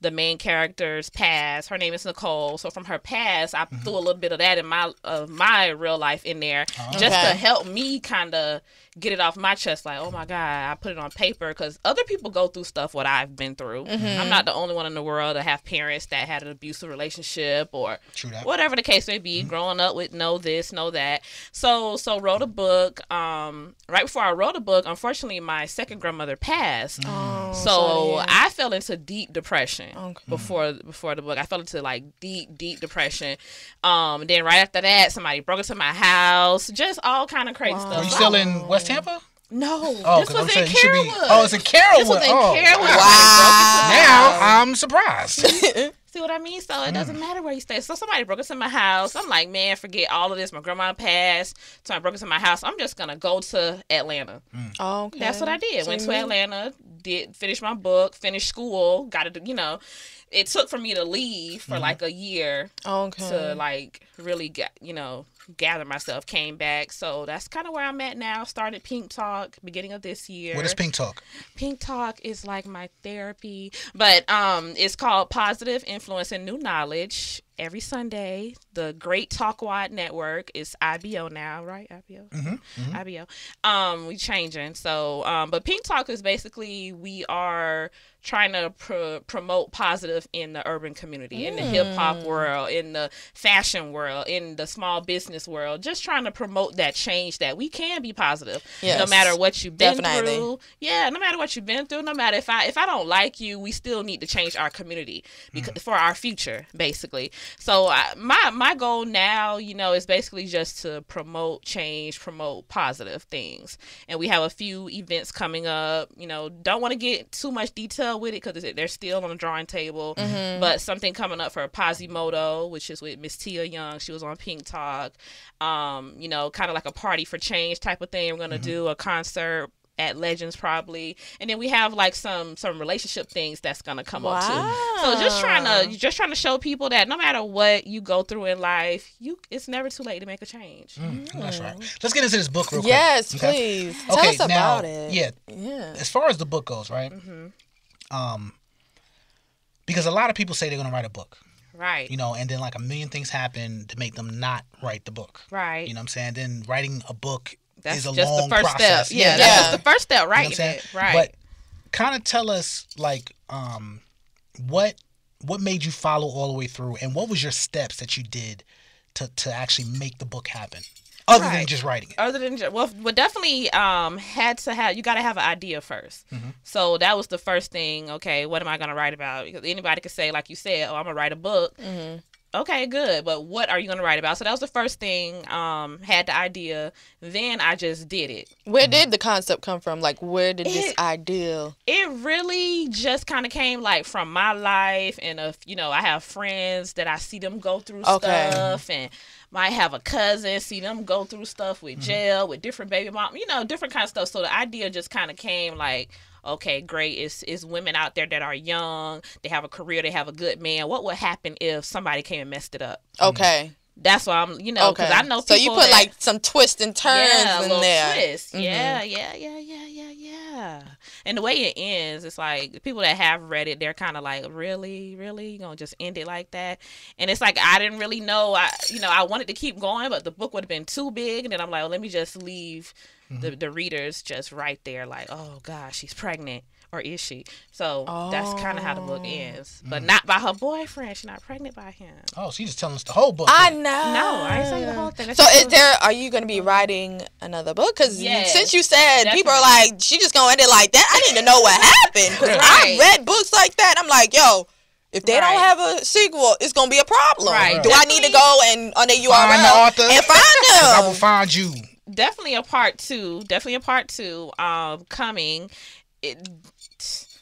the main character's past. Her name is Nicole. So from her past, I threw a little bit of that in my real life in there, just to help me kind of get it off my chest. Like, oh my God, I put it on paper because other people go through stuff what I've been through. I'm not the only one in the world to have parents that had an abusive relationship or whatever the case may be. Growing up with know this, know that. So wrote a book. Right before I wrote a book, unfortunately, my second grandmother passed. So I fell into deep depression before the book. I fell into like deep depression. Then right after that, somebody broke into my house. Just all kind of crazy stuff. Were you still in West Tampa? No, this was in Carrollwood. It's in Carrollwood. This was in Carrollwood. Wow. Now I'm surprised. See what I mean? So it doesn't matter where you stay. So somebody broke into my house. I'm like, man, forget all of this. My grandma passed. Somebody broke into my house. I'm just going to go to Atlanta. Okay. That's what I did. Went to Atlanta, finished my book, finished school, got to, you know, it took for me to leave for like a year to like really get, you know, gather myself, came back. So that's kind of where I'm at now. Started Pink Talk beginning of this year. What is Pink Talk? Pink Talk is like my therapy, but it's called Positive Influence and New Knowledge. Every Sunday, the Great Talkwad Network is IBO now, right? IBO? IBO. We changing. So, but Pink Talk is basically, we are trying to promote positive in the urban community, in the hip-hop world, in the fashion world, in the small business world, just trying to promote that change, that we can be positive, no matter what you've been through. Yeah, no matter what you've been through, no matter if I don't like you, we still need to change our community because for our future, basically. So my goal now, you know, is basically just to promote change, promote positive things. And we have a few events coming up. You know, don't want to get too much detail with it because they're still on the drawing table. But something coming up for Posimoto, which is with Miss Tia Young. She was on Pink Talk. You know, kind of like a party for change type of thing. We're going to do a concert at Legends probably, and then we have like some relationship things that's gonna come up too. So just trying to show people that no matter what you go through in life, it's never too late to make a change. That's right. Let's get into this book real quick. Yes, please. Tell us about it. Yeah. As far as the book goes, right? Because a lot of people say they're gonna write a book. Right. You know, and then like a million things happen to make them not write the book. Right. You know what I'm saying? Then writing a book that's is a just long the first process. step. Yeah, that's just the first step, right? You know what I'm saying? Right. But kind of tell us like what made you follow all the way through, and what was your steps that you did to actually make the book happen, other than just writing it? Other than well, definitely had to have, you got to have an idea first. So that was the first thing. Okay, what am I going to write about? Because anybody could say, like you said, oh, I'm gonna write a book. Okay, good. But what are you going to write about? So that was the first thing. Had the idea. Then I just did it. Where did the concept come from? Like, where did this idea? It really just kind of came like from my life. And, you know, I have friends that I see them go through stuff. And might have a cousin, see them go through stuff with jail, with different baby mom, you know, different kind of stuff. So the idea just kind of came like, okay, great. It's women out there that are young. They have a career. They have a good man. What would happen if somebody came and messed it up? Okay. That's why I'm, you know, because I know people. So you put like some twists and turns in there. Twist. Yeah. And the way it ends, it's like the people that have read it, they're kind of like, really, you gonna just end it like that? And it's like I didn't really know. I wanted to keep going, but the book would have been too big. And then I'm like, well, let me just leave the readers just right there, like, oh gosh, she's pregnant. Or is she? So that's kind of how the book ends. But not by her boyfriend. She's not pregnant by him. Oh, she's just telling us the whole book. I know. No, I ain't saying the whole thing. So are you going to be writing another book? Because since you said people are like, she just going to end it like that, I need to know what happened. Because I read books like that. I'm like, yo, if they don't have a sequel, it's going to be a problem. Right. Do I need to go and on the URL and find them? I will find you. Definitely a part two coming.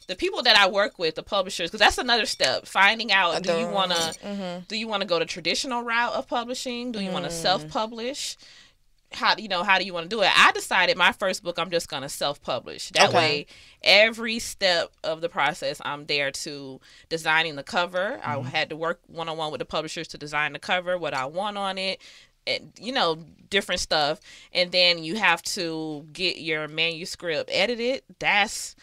The people that I work with, the publishers, because that's another step. Finding out, do you want to go the traditional route of publishing? Do you want to self-publish? How do you want to do it? I decided my first book, I'm just going to self-publish. That way, every step of the process, I'm there to designing the cover. I had to work one-on-one with the publishers to design the cover, what I want on it. And, you know, different stuff. And then you have to get your manuscript edited. That's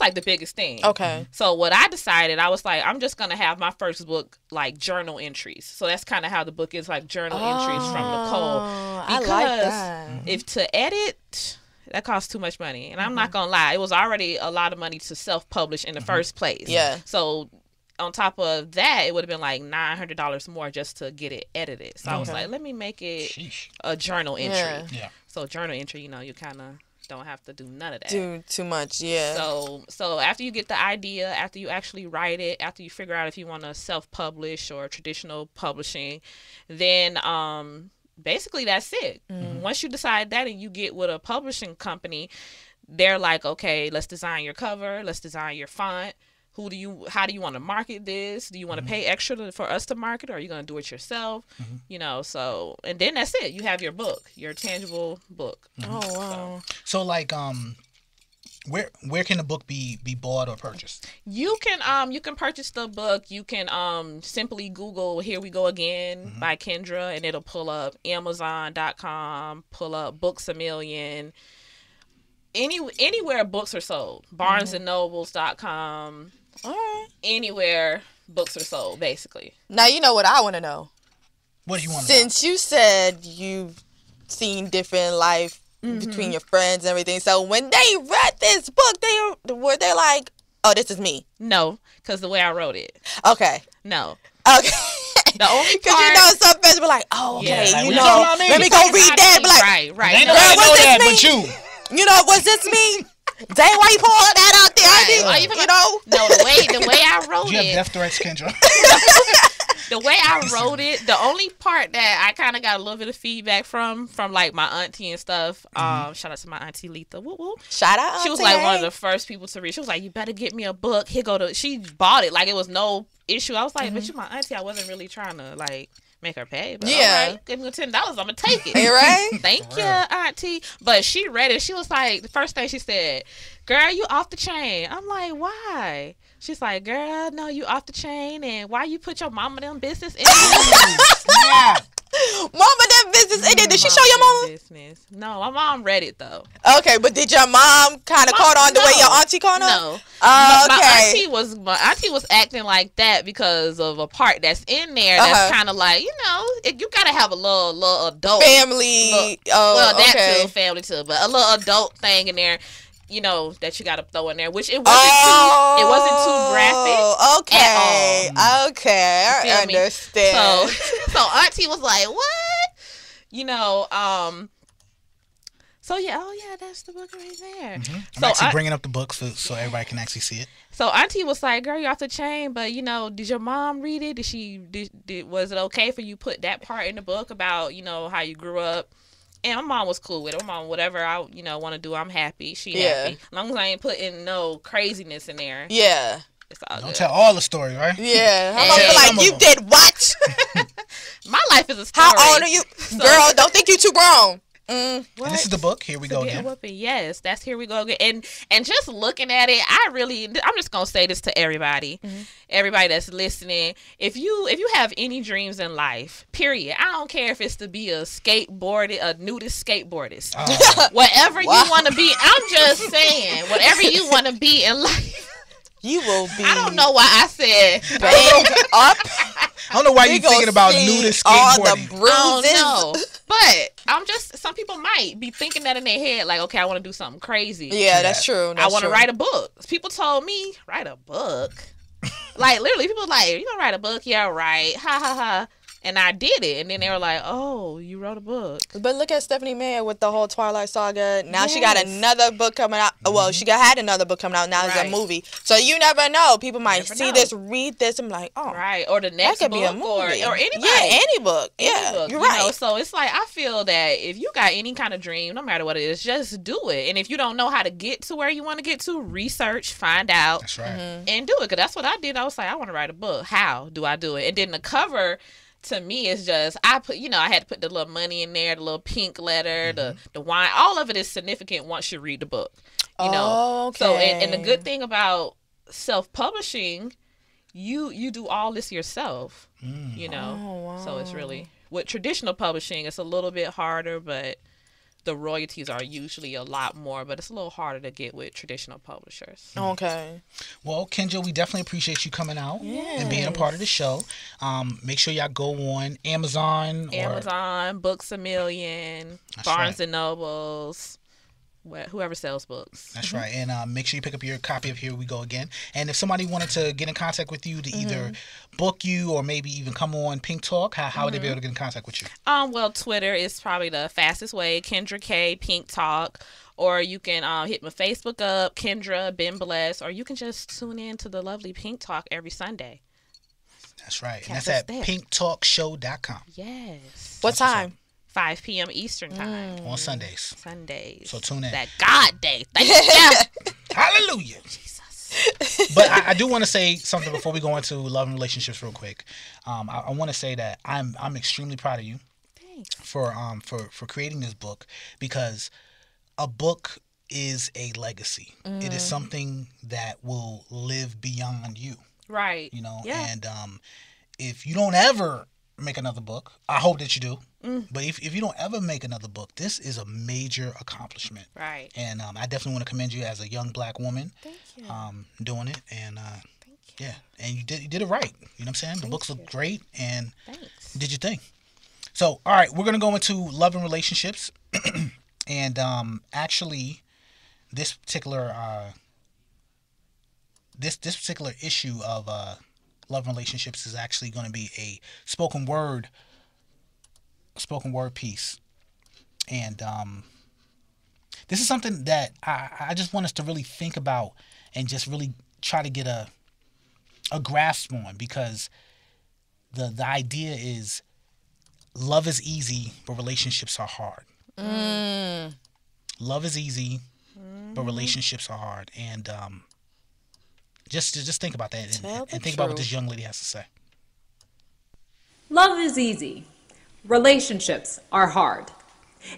like the biggest thing. Okay. So what I decided, I was like, I'm just going to have my first book like journal entries. So that's kind of how the book is, like journal entries from Nicole. Because I like that. If to edit, that costs too much money. And I'm not going to lie. It was already a lot of money to self-publish in the first place. Yeah. So on top of that, it would have been like $900 more just to get it edited. So I was like, let me make it a journal entry. Yeah. So journal entry, you know, you kind of don't have to do none of that. Do too much, yeah. So after you get the idea, after you actually write it, after you figure out if you want to self-publish or traditional publishing, then basically that's it. Once you decide that and you get with a publishing company, they're like, okay, let's design your cover, let's design your font. How do you want to market this? Do you want to pay extra for us to market, or are you going to do it yourself? You know, so, and then that's it. You have your book, your tangible book. Oh, wow. So like, Where can the book be bought or purchased? You can purchase the book. You can simply Google "Here We Go Again" by Kendra, and it'll pull up Amazon.com, pull up Books A Million, anywhere books are sold. BarnesandNobles.com, anywhere books are sold, basically. Now you know what I want to know. What do you want to know? Since you said you've seen different life between your friends and everything, so when they read this book, were they like, "Oh, this is me"? No, because the way I wrote it. Okay. No. Okay. The only because you know some friends were like, "Oh, okay, like, you know, let me go read that." But like, right. Ain't nobody know that but you. You know, was this me? Dang, why you pull all that out there? Right. You know? No, the way I wrote You it. have death threats, Kendra. The way I wrote it, the only part that I kind of got a little bit of feedback from like my auntie and stuff. Shout out to my auntie Letha. Woo woo. Shout out. She was like one of the first people to read. She was like, "You better get me a book." She bought it like it was no issue. I was like, "But you my auntie." I wasn't really trying to like make her pay. But yeah, right, give me $10. I'm gonna take it. Right? Thank you, auntie. But she read it. She was like, the first thing she said, "Girl, you off the chain." I'm like, "Why?" She's like, "Girl, no, you off the chain, and why you put your mama them business in it?" Yeah. Mama them business in it. Did she show your mama? Business. No, my mom read it though. Okay, but did your mom kind of caught on the way your auntie caught on? No. Okay. My auntie was acting like that because of a part that's in there that's kind of like, you know, you gotta have a little adult family. That too, family too, but a little adult thing in there. You know, that you got to throw in there, which it wasn't too graphic. Okay, at all. Okay, I understand. So auntie was like, "What?" You know, so yeah, that's the book right there. I'm actually bringing up the book so everybody can actually see it. So auntie was like, "Girl, you off the chain, but you know, did your mom read it? Was it okay for you put that part in the book about, you know, how you grew up?" And my mom was cool with it. My mom, whatever I, want to do, I'm happy. She happy. As long as I ain't putting no craziness in there. Yeah. It's all Don't good. tell all the story, right? Yeah. I'm like, you did what? My life is a story. How old are you? Girl, don't think you too grown. And this is the book. Here we go again. Yes, that's Here We Go Again. And just looking at it, I'm just gonna say this to everybody, everybody that's listening. If you have any dreams in life, period, I don't care if it's to be a nudist skateboardist, whatever you want to be. I'm just saying, whatever you want to be in life. You will be. I don't know why I said up. I don't know why you're thinking about nudist skateboarding. All the bruises. I don't know. But some people might be thinking that in their head, like, okay, I want to do something crazy. Yeah, that's true. I want to write a book. People told me, write a book? Like, literally, people were like, you gonna write a book? Yeah, right. Ha, ha, ha. And I did it. And then they were like, oh, you wrote a book. But look at Stephanie Meyer with the whole Twilight Saga. Now she got another book coming out. Well, she had another book coming out. Now it's a movie. So you never know. People might see this, read this, and be like, oh. Right. Or the next that could book. Be a movie. Or anybody. Yeah, any book. Yeah, book, you're right. You know? So it's like, I feel that if you got any kind of dream, no matter what it is, just do it. And if you don't know how to get to where you want to get to, research, find out. That's right. And do it. Because that's what I did. I was like, I want to write a book. How do I do it? And then the cover... To me, it's just I had to put the little money in there, the little pink letter, the wine. All of it is significant once you read the book. You know. Okay. So and the good thing about self-publishing, you do all this yourself. You know. Oh, wow. So it's really with traditional publishing, it's a little bit harder, but the royalties are usually a lot more, but it's a little harder to get with traditional publishers. Okay. Well, Kendra, we definitely appreciate you coming out and being a part of the show. Make sure y'all go on Amazon. Books A Million, Barnes and Nobles. Whoever sells books. That's right. And make sure you pick up your copy of Here We Go Again. And if somebody wanted to get in contact with you to either book you or maybe even come on Pink Talk, how would they be able to get in contact with you? Well, Twitter is probably the fastest way. Kendra K, Pink Talk. Or you can hit my Facebook up, Kendra, Been Blessed. Or you can just tune in to the lovely Pink Talk every Sunday. That's right. And that's at pinktalkshow.com. Yes. What time? 5 p.m. Eastern time. On Sundays. So tune in. That God day. Thank you. Hallelujah. Jesus. But I do want to say something before we go into love and relationships real quick. I want to say that I'm extremely proud of you. Thanks. For creating this book, because a book is a legacy. It is something that will live beyond you. Right. You know, Yeah. and if you don't ever make another book, I hope that you do. But if you don't ever make another book, this is a major accomplishment. Right. And I definitely want to commend you as a young black woman. Thank you. Doing it. And yeah, and you did it right. You know what I'm saying? The books look great, and you did your thing. So, all right, we're gonna go into love and relationships, and actually, this particular this particular issue of love and relationships is actually going to be a spoken word piece, and this is something that I just want us to really think about and just really try to get a grasp on, because the idea is love is easy, but relationships are hard. Love is easy, but relationships are hard, and just think about that and think about what this young lady has to say. Love is easy. Relationships are hard.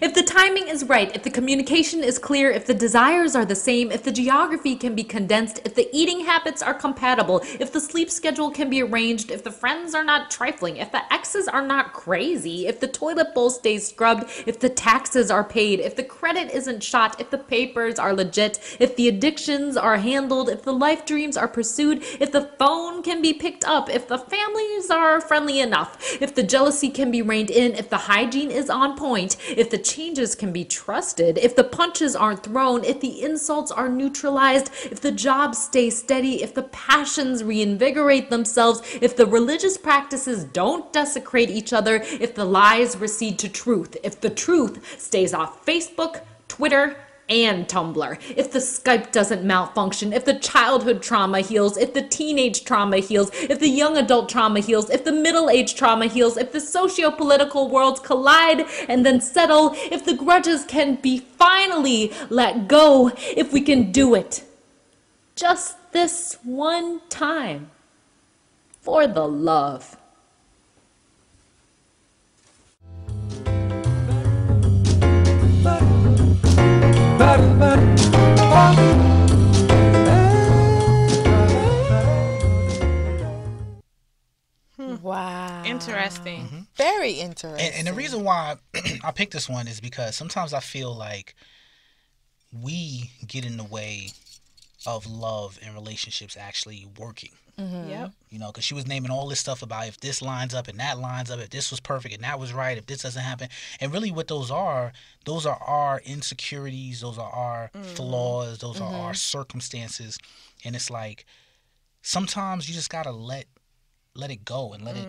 If the timing is right, if the communication is clear, if the desires are the same, if the geography can be condensed, if the eating habits are compatible, if the sleep schedule can be arranged, if the friends are not trifling, if the exes are not crazy, if the toilet bowl stays scrubbed, if the taxes are paid, if the credit isn't shot, if the papers are legit, if the addictions are handled, if the life dreams are pursued, if the phone can be picked up, if the families are friendly enough, if the jealousy can be reined in, if the hygiene is on point, if the changes can be trusted, if the punches aren't thrown, if the insults are neutralized, if the jobs stay steady, if the passions reinvigorate themselves, if the religious practices don't desecrate each other, if the lies recede to truth, if the truth stays off Facebook, Twitter, and Tumblr, if the Skype doesn't malfunction, if the childhood trauma heals, if the teenage trauma heals, if the young adult trauma heals, if the middle-aged trauma heals, if the socio-political worlds collide and then settle, if the grudges can be finally let go, if we can do it just this one time for the love. Wow. Interesting. Very interesting. And the reason why I picked this one is because sometimes I feel like we get in the way of love and relationships actually working. Yep. You know, because she was naming all this stuff about if this lines up and that lines up, if this was perfect and that was right, if this doesn't happen. And really what those are our insecurities, those are our flaws, those are our circumstances. And it's like sometimes you just got to let it go and let it,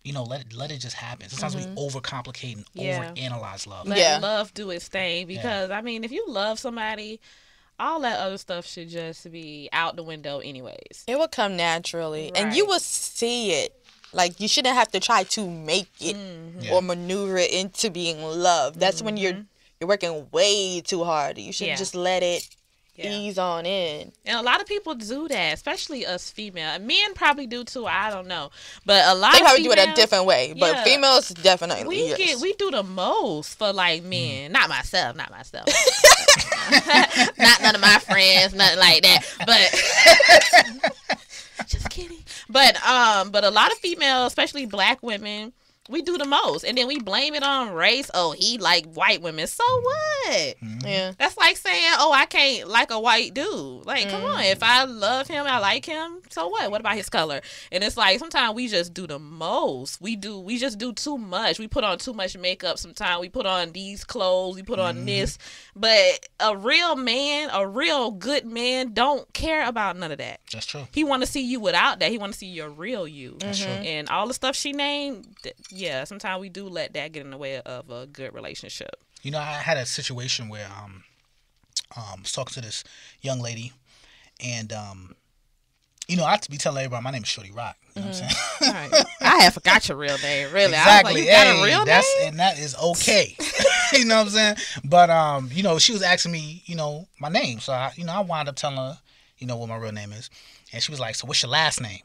you know, let it just happen. Sometimes we overcomplicate and overanalyze love. Let love do its thing, because I mean, if you love somebody, all that other stuff should just be out the window anyways. It will come naturally, Right. and you will see it. Like, you shouldn't have to try to make it or maneuver it into being love. That's when you're working way too hard. You should just let it ease on in. And a lot of people do that, especially us female. Men probably do too. I don't know, but a lot They of probably females, do it a different way, but females definitely. we do the most for like men. Not myself. Not none of my friends, nothing like that. But just kidding. But a lot of females, especially black women, we do the most, and then we blame it on race. Oh, he like white women. So what? Yeah. That's like saying, oh, I can't like a white dude. Like, come on. If I love him, I like him. So what? What about his color? And it's like sometimes we just do the most. We just do too much. We put on too much makeup. Sometimes we put on these clothes. We put on this. But a real man, a real good man, don't care about none of that. That's true. He want to see you without that. He want to see your real you. That's true. And all the stuff she named, sometimes we do let that get in the way of a good relationship. You know, I had a situation where I was talking to this young lady, and you know, I have to be telling everybody my name is Shorty Rock. You know what I'm saying? Right. I have forgot your real name, really. Exactly. I was like, you got a real name? And that is okay. You know what I'm saying? But you know, she was asking me, you know, my name. So I wound up telling her, you know, what my real name is. And she was like, so what's your last name?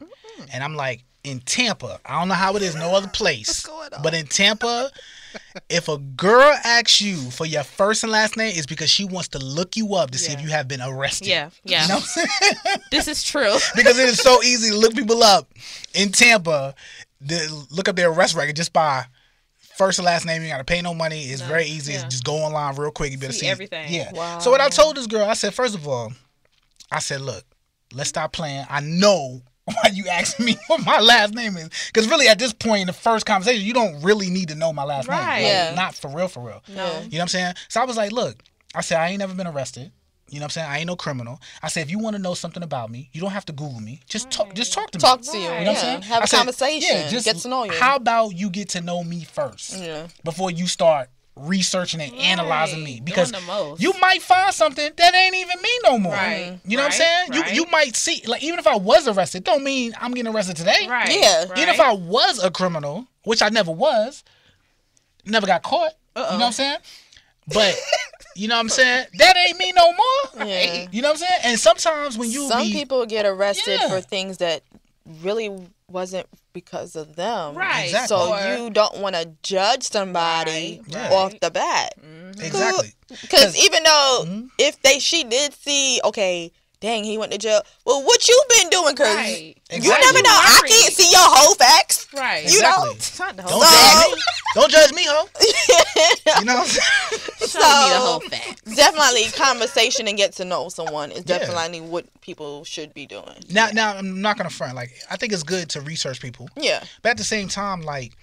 And I'm like, in Tampa. I don't know how it is no other place. But in Tampa, If a girl asks you for your first and last name, it's because she wants to look you up to see if you have been arrested. Yeah. You know what I'm saying? This is true. Because it is so easy to look people up in Tampa, look up their arrest record just by first and last name. You got to pay no money. It's very easy. Just go online real quick. You better see everything. Yeah. Wow. So what I told this girl, I said, first of all, I said, look, let's stop playing. I know why you asked me what my last name is. Because really at this point in the first conversation, you don't really need to know my last name. Like, not for real, for real. No. You know what I'm saying? So I was like, look, I said, I ain't never been arrested. You know what I'm saying? I ain't no criminal. I said, if you want to know something about me, you don't have to Google me. Just talk to me. Talk to you. You know what I'm saying? Have a conversation. Just get to know you. How about you get to know me first before you start researching and analyzing me? Because you might find something that ain't even me no more. Right. You know what I'm saying? You might see, like, even if I was arrested, don't mean I'm getting arrested today. Right. Yeah. Even if I was a criminal, which I never was, never got caught. You know what I'm saying? But you know what I'm saying? That ain't me no more. Yeah. You know what I'm saying? And sometimes when you some people get arrested for things that really wasn't because of them. Right. Exactly. So you don't want to judge somebody off the bat. Exactly. Because even though if she did see, okay, dang, he went to jail. Well, what you been doing? Because you never know. I can't see your whole facts. Right. You know? Don't judge me, ho. You know what I'm saying? Show me the whole facts. Definitely conversation and get to know someone is definitely what people should be doing. Now I'm not gonna front. Like, I think it's good to research people. Yeah. But at the same time, like,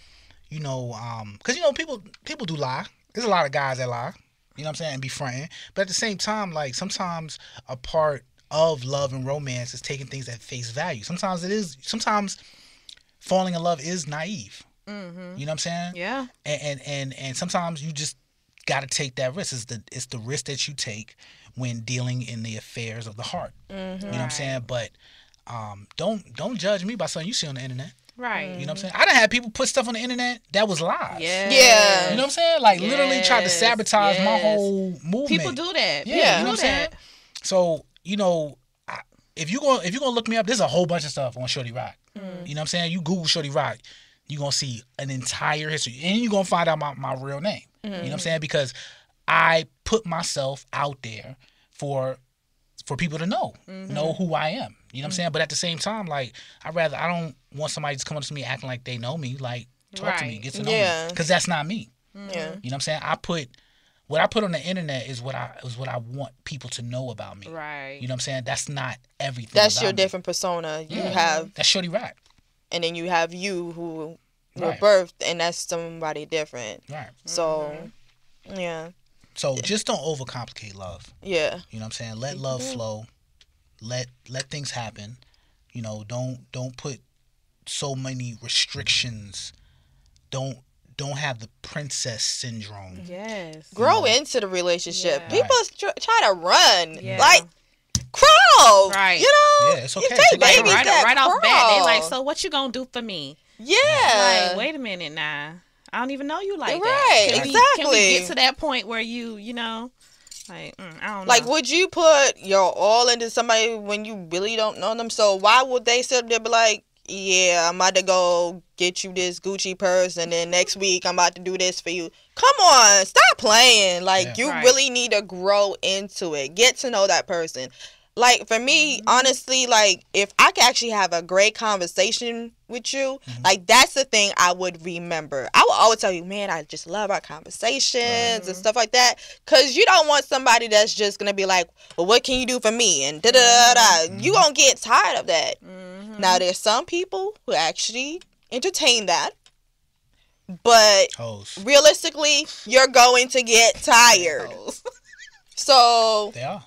you know, because you know people do lie. There's a lot of guys that lie. You know what I'm saying? And be fronting. But at the same time, like, sometimes a part of love and romance is taking things at face value. Sometimes falling in love is naive. Mm-hmm. You know what I'm saying? Yeah. And sometimes you just got to take that risk. It's the risk that you take when dealing in the affairs of the heart. Mm-hmm. You know what I'm saying? But don't judge me by something you see on the internet. Right. You know what I'm saying? I done had people put stuff on the internet that was lies. Yeah. You know what I'm saying? Like, literally tried to sabotage my whole movement. People do that. Yeah. You know what I'm saying? So, you know, if you're gonna look me up, there's a whole bunch of stuff on Shorty Rock. You know what I'm saying? You Google Shorty Rock, you're gonna see an entire history, and you're gonna find out my real name. You know what I'm saying? Because I put myself out there for people to know who I am. You know what I'm saying? But at the same time, like, I don't want somebody just coming up to me acting like they know me. Like, talk to me, get to know me, because that's not me. Yeah. You know what I'm saying? What I put on the internet is what I want people to know about me. Right. You know what I'm saying? That's not everything. That's your different persona. You have. That's Shorty Rock. And then you have you who were birthed, and that's somebody different. Right. So, yeah. So just don't overcomplicate love. Yeah. You know what I'm saying? Let love flow. Let things happen. You know, don't put so many restrictions. Don't have the princess syndrome. Yes. Grow into the relationship. Yeah. People try to run. Yeah. Like, crawl. Right. You know? Yeah, it's okay. Right off bat, they like, so what you gonna do for me? Yeah. Like, wait a minute now. I don't even know you like right, that. Can we get exactly. to that point where you know, like, I don't know. Like, would you put your all into somebody when you really don't know them? So why would they sit there and be like, yeah, I'm about to go get you this Gucci purse, and then next week I'm about to do this for you. Come on, stop playing. Like, you really need to grow into it. Get to know that person. Like, for me, honestly, like, if I could actually have a great conversation with you, like, that's the thing I would remember. I would always tell you, man, I just love our conversations and stuff like that. Because you don't want somebody that's just going to be like, well, what can you do for me? And da-da-da-da. You going to get tired of that. Now, there's some people who actually entertain that. But realistically, you're going to get tired. So... They are.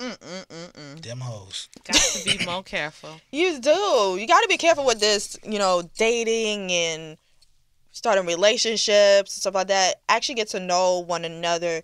Them hoes. Got to be more careful. You do. You got to be careful with this, you know, dating and starting relationships and stuff like that. Actually get to know one another,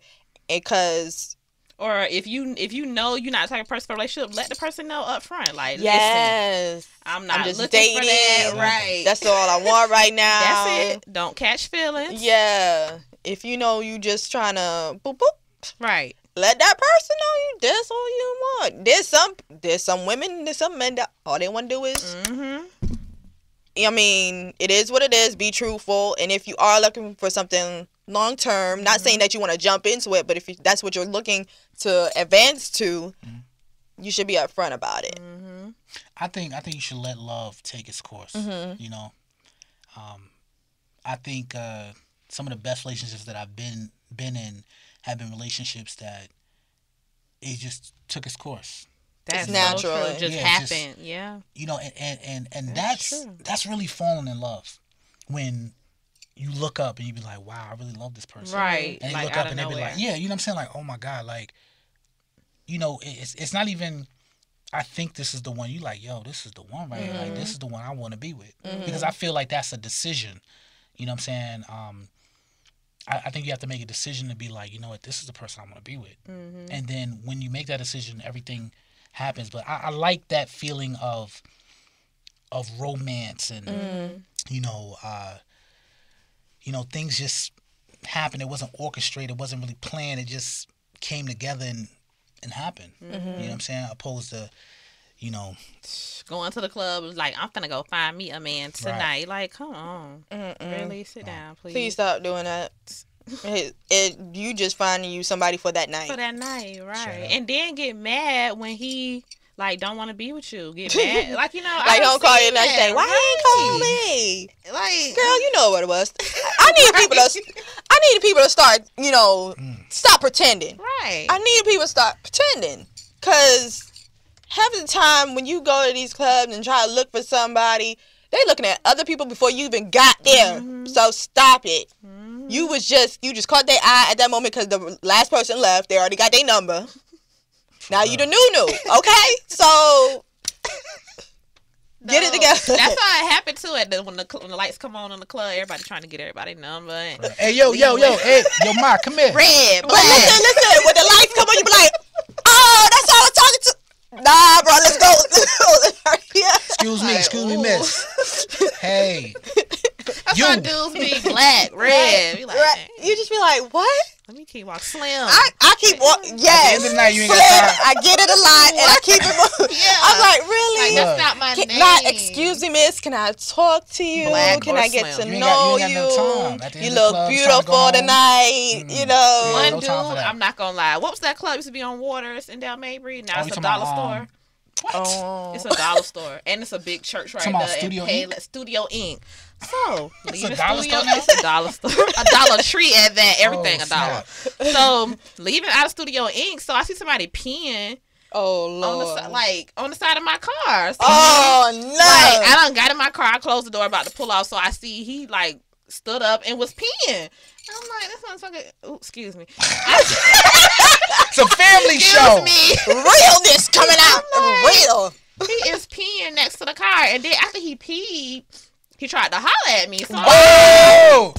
because... Or if you know you're not the type of person for a relationship, let the person know up front. Like, yes, listen, I'm not just looking dating. for that. Right. That's all I want right now. That's it. Don't catch feelings. Yeah. If you know you just trying to boop boop. Right. Let that person know you. That's all you want. There's some women, there's some men that all they want to do is I mean, it is what it is. Be truthful. And if you are looking for something long term, not saying that you want to jump into it, but if that's what you're looking to advance to, you should be upfront about it. I think you should let love take its course. You know, I think some of the best relationships that I've been in have been relationships that it just took its course. That's natural. It just happened. You know, and that's really falling in love when you look up and you be like, wow, I really love this person. Right. And you like, look up and they be like, yeah, you know what I'm saying? Like, oh my God, like, you know, it's not even, I think this is the one. You like, yo, this is the one, right? Like, this is the one I want to be with. Because I feel like that's a decision. You know what I'm saying? I think you have to make a decision to be like, you know what, this is the person I want to be with. And then when you make that decision, everything happens. But I like that feeling of romance and you know, things just happened. It wasn't orchestrated. It wasn't really planned. It just came together and happened. You know what I'm saying? Opposed to, you know, going to the club was like, I'm gonna go find me a man tonight. Right. Like, come on, really sit down, please. Please stop doing that. You just finding you somebody for that night. For that night, right? And then get mad when he like don't want to be with you. Get mad, like, you know, like don't call you next day. Why you ain't call me? Like, girl, you know what it was. I need people to start, you know, stop pretending. Right. I need people to start pretending, cause half the time when you go to these clubs and try to look for somebody, they looking at other people before you even got there. So stop it. You just caught their eye at that moment because the last person left. They already got their number. Now you the new. Okay, so get it together. That's how it happened too. When the lights come on in the club, everybody trying to get everybody's number. And hey, yo, Ma, come here. Red, but listen. When the lights come on, you be like, oh, that's all I'm talking to. Nah, bro, let's go. Excuse me, miss. Hey. That's why dudes be black, red. Be like, you just be like, what? Let me keep walking. Slim. I keep walking. Yes. At the end of the night, you ain't Slim. got time. I get it a lot, and I keep it moving. I'm like, really? Like, that's not my name. Not, excuse me, miss. Can I talk to you? Black Can I get Slim. to know you? You look beautiful tonight. You know. One dude, I'm not gonna lie. What was that club? Used to be on Waters in Down Mabry. Now it's a dollar store. What? Oh. It's a dollar store, and it's a big church right there. Studio Inc? Studio Inc. So leave the dollar studio. store now? It's a dollar store, a Dollar Tree at that. Everything a dollar. So leaving out of Studio Inc. So I see somebody peeing. Oh Lord! On the side of my car. So oh no! Like, I done got in my car. I closed the door, about to pull off. So I see he like stood up and was peeing. I'm like, this motherfucker. Ooh, excuse me. It's a family show. Excuse me. Realness coming out. Like, real. He is peeing next to the car, and then after he peed, he tried to holler at me. So wow! I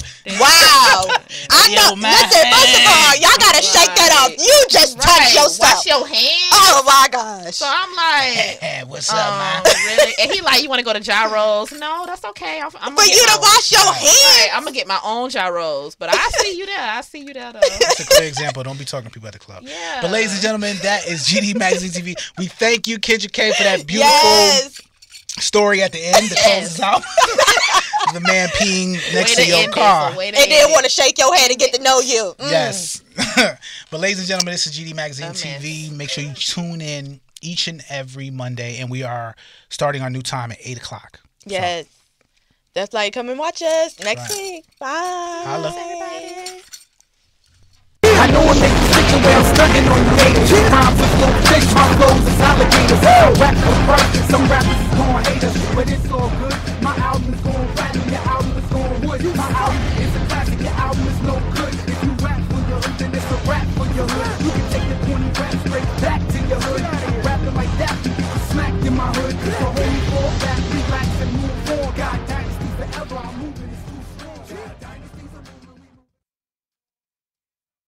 know. Listen, first of all, y'all gotta shake that off. You just touched yourself. Wash your hands. Oh my gosh. So I'm like, hey, what's up, man? Really? And he like, you want to go to gyros? No, that's okay. I'm but you to wash your hands. Right, I'm gonna get my own gyros. But I see you there. Though. That's a clear example. Don't be talking to people at the club. Yeah. But ladies and gentlemen, that is GDE Magazine TV. We thank you, Kendra K, for that beautiful story at the end that closes out. The man peeing next to your car. And then want to shake your head and get to know you. Yes. But ladies and gentlemen, this is GDE Magazine TV. Make sure you tune in each and every Monday. And we are starting our new time at 8 o'clock. Yes. So. That's like, come and watch us next week. Bye. Holla. Everybody. I know it makes you sick the way I'm stunting on you haters. Rhymes with no fish, my flows is alligators. Some rap convert, some rappers is gon' hate us, but it's all good. My album is gon' rap, your album is gon' wood. My album is a classic, your album is no good. If you rap for your hood, then it's a rap for your hood. You can take the 20 rap straight back to your hood. Rapping like that, you get smacked in my hood. So hold me fall back, relax and move on. God dynasty forever, I'm moving.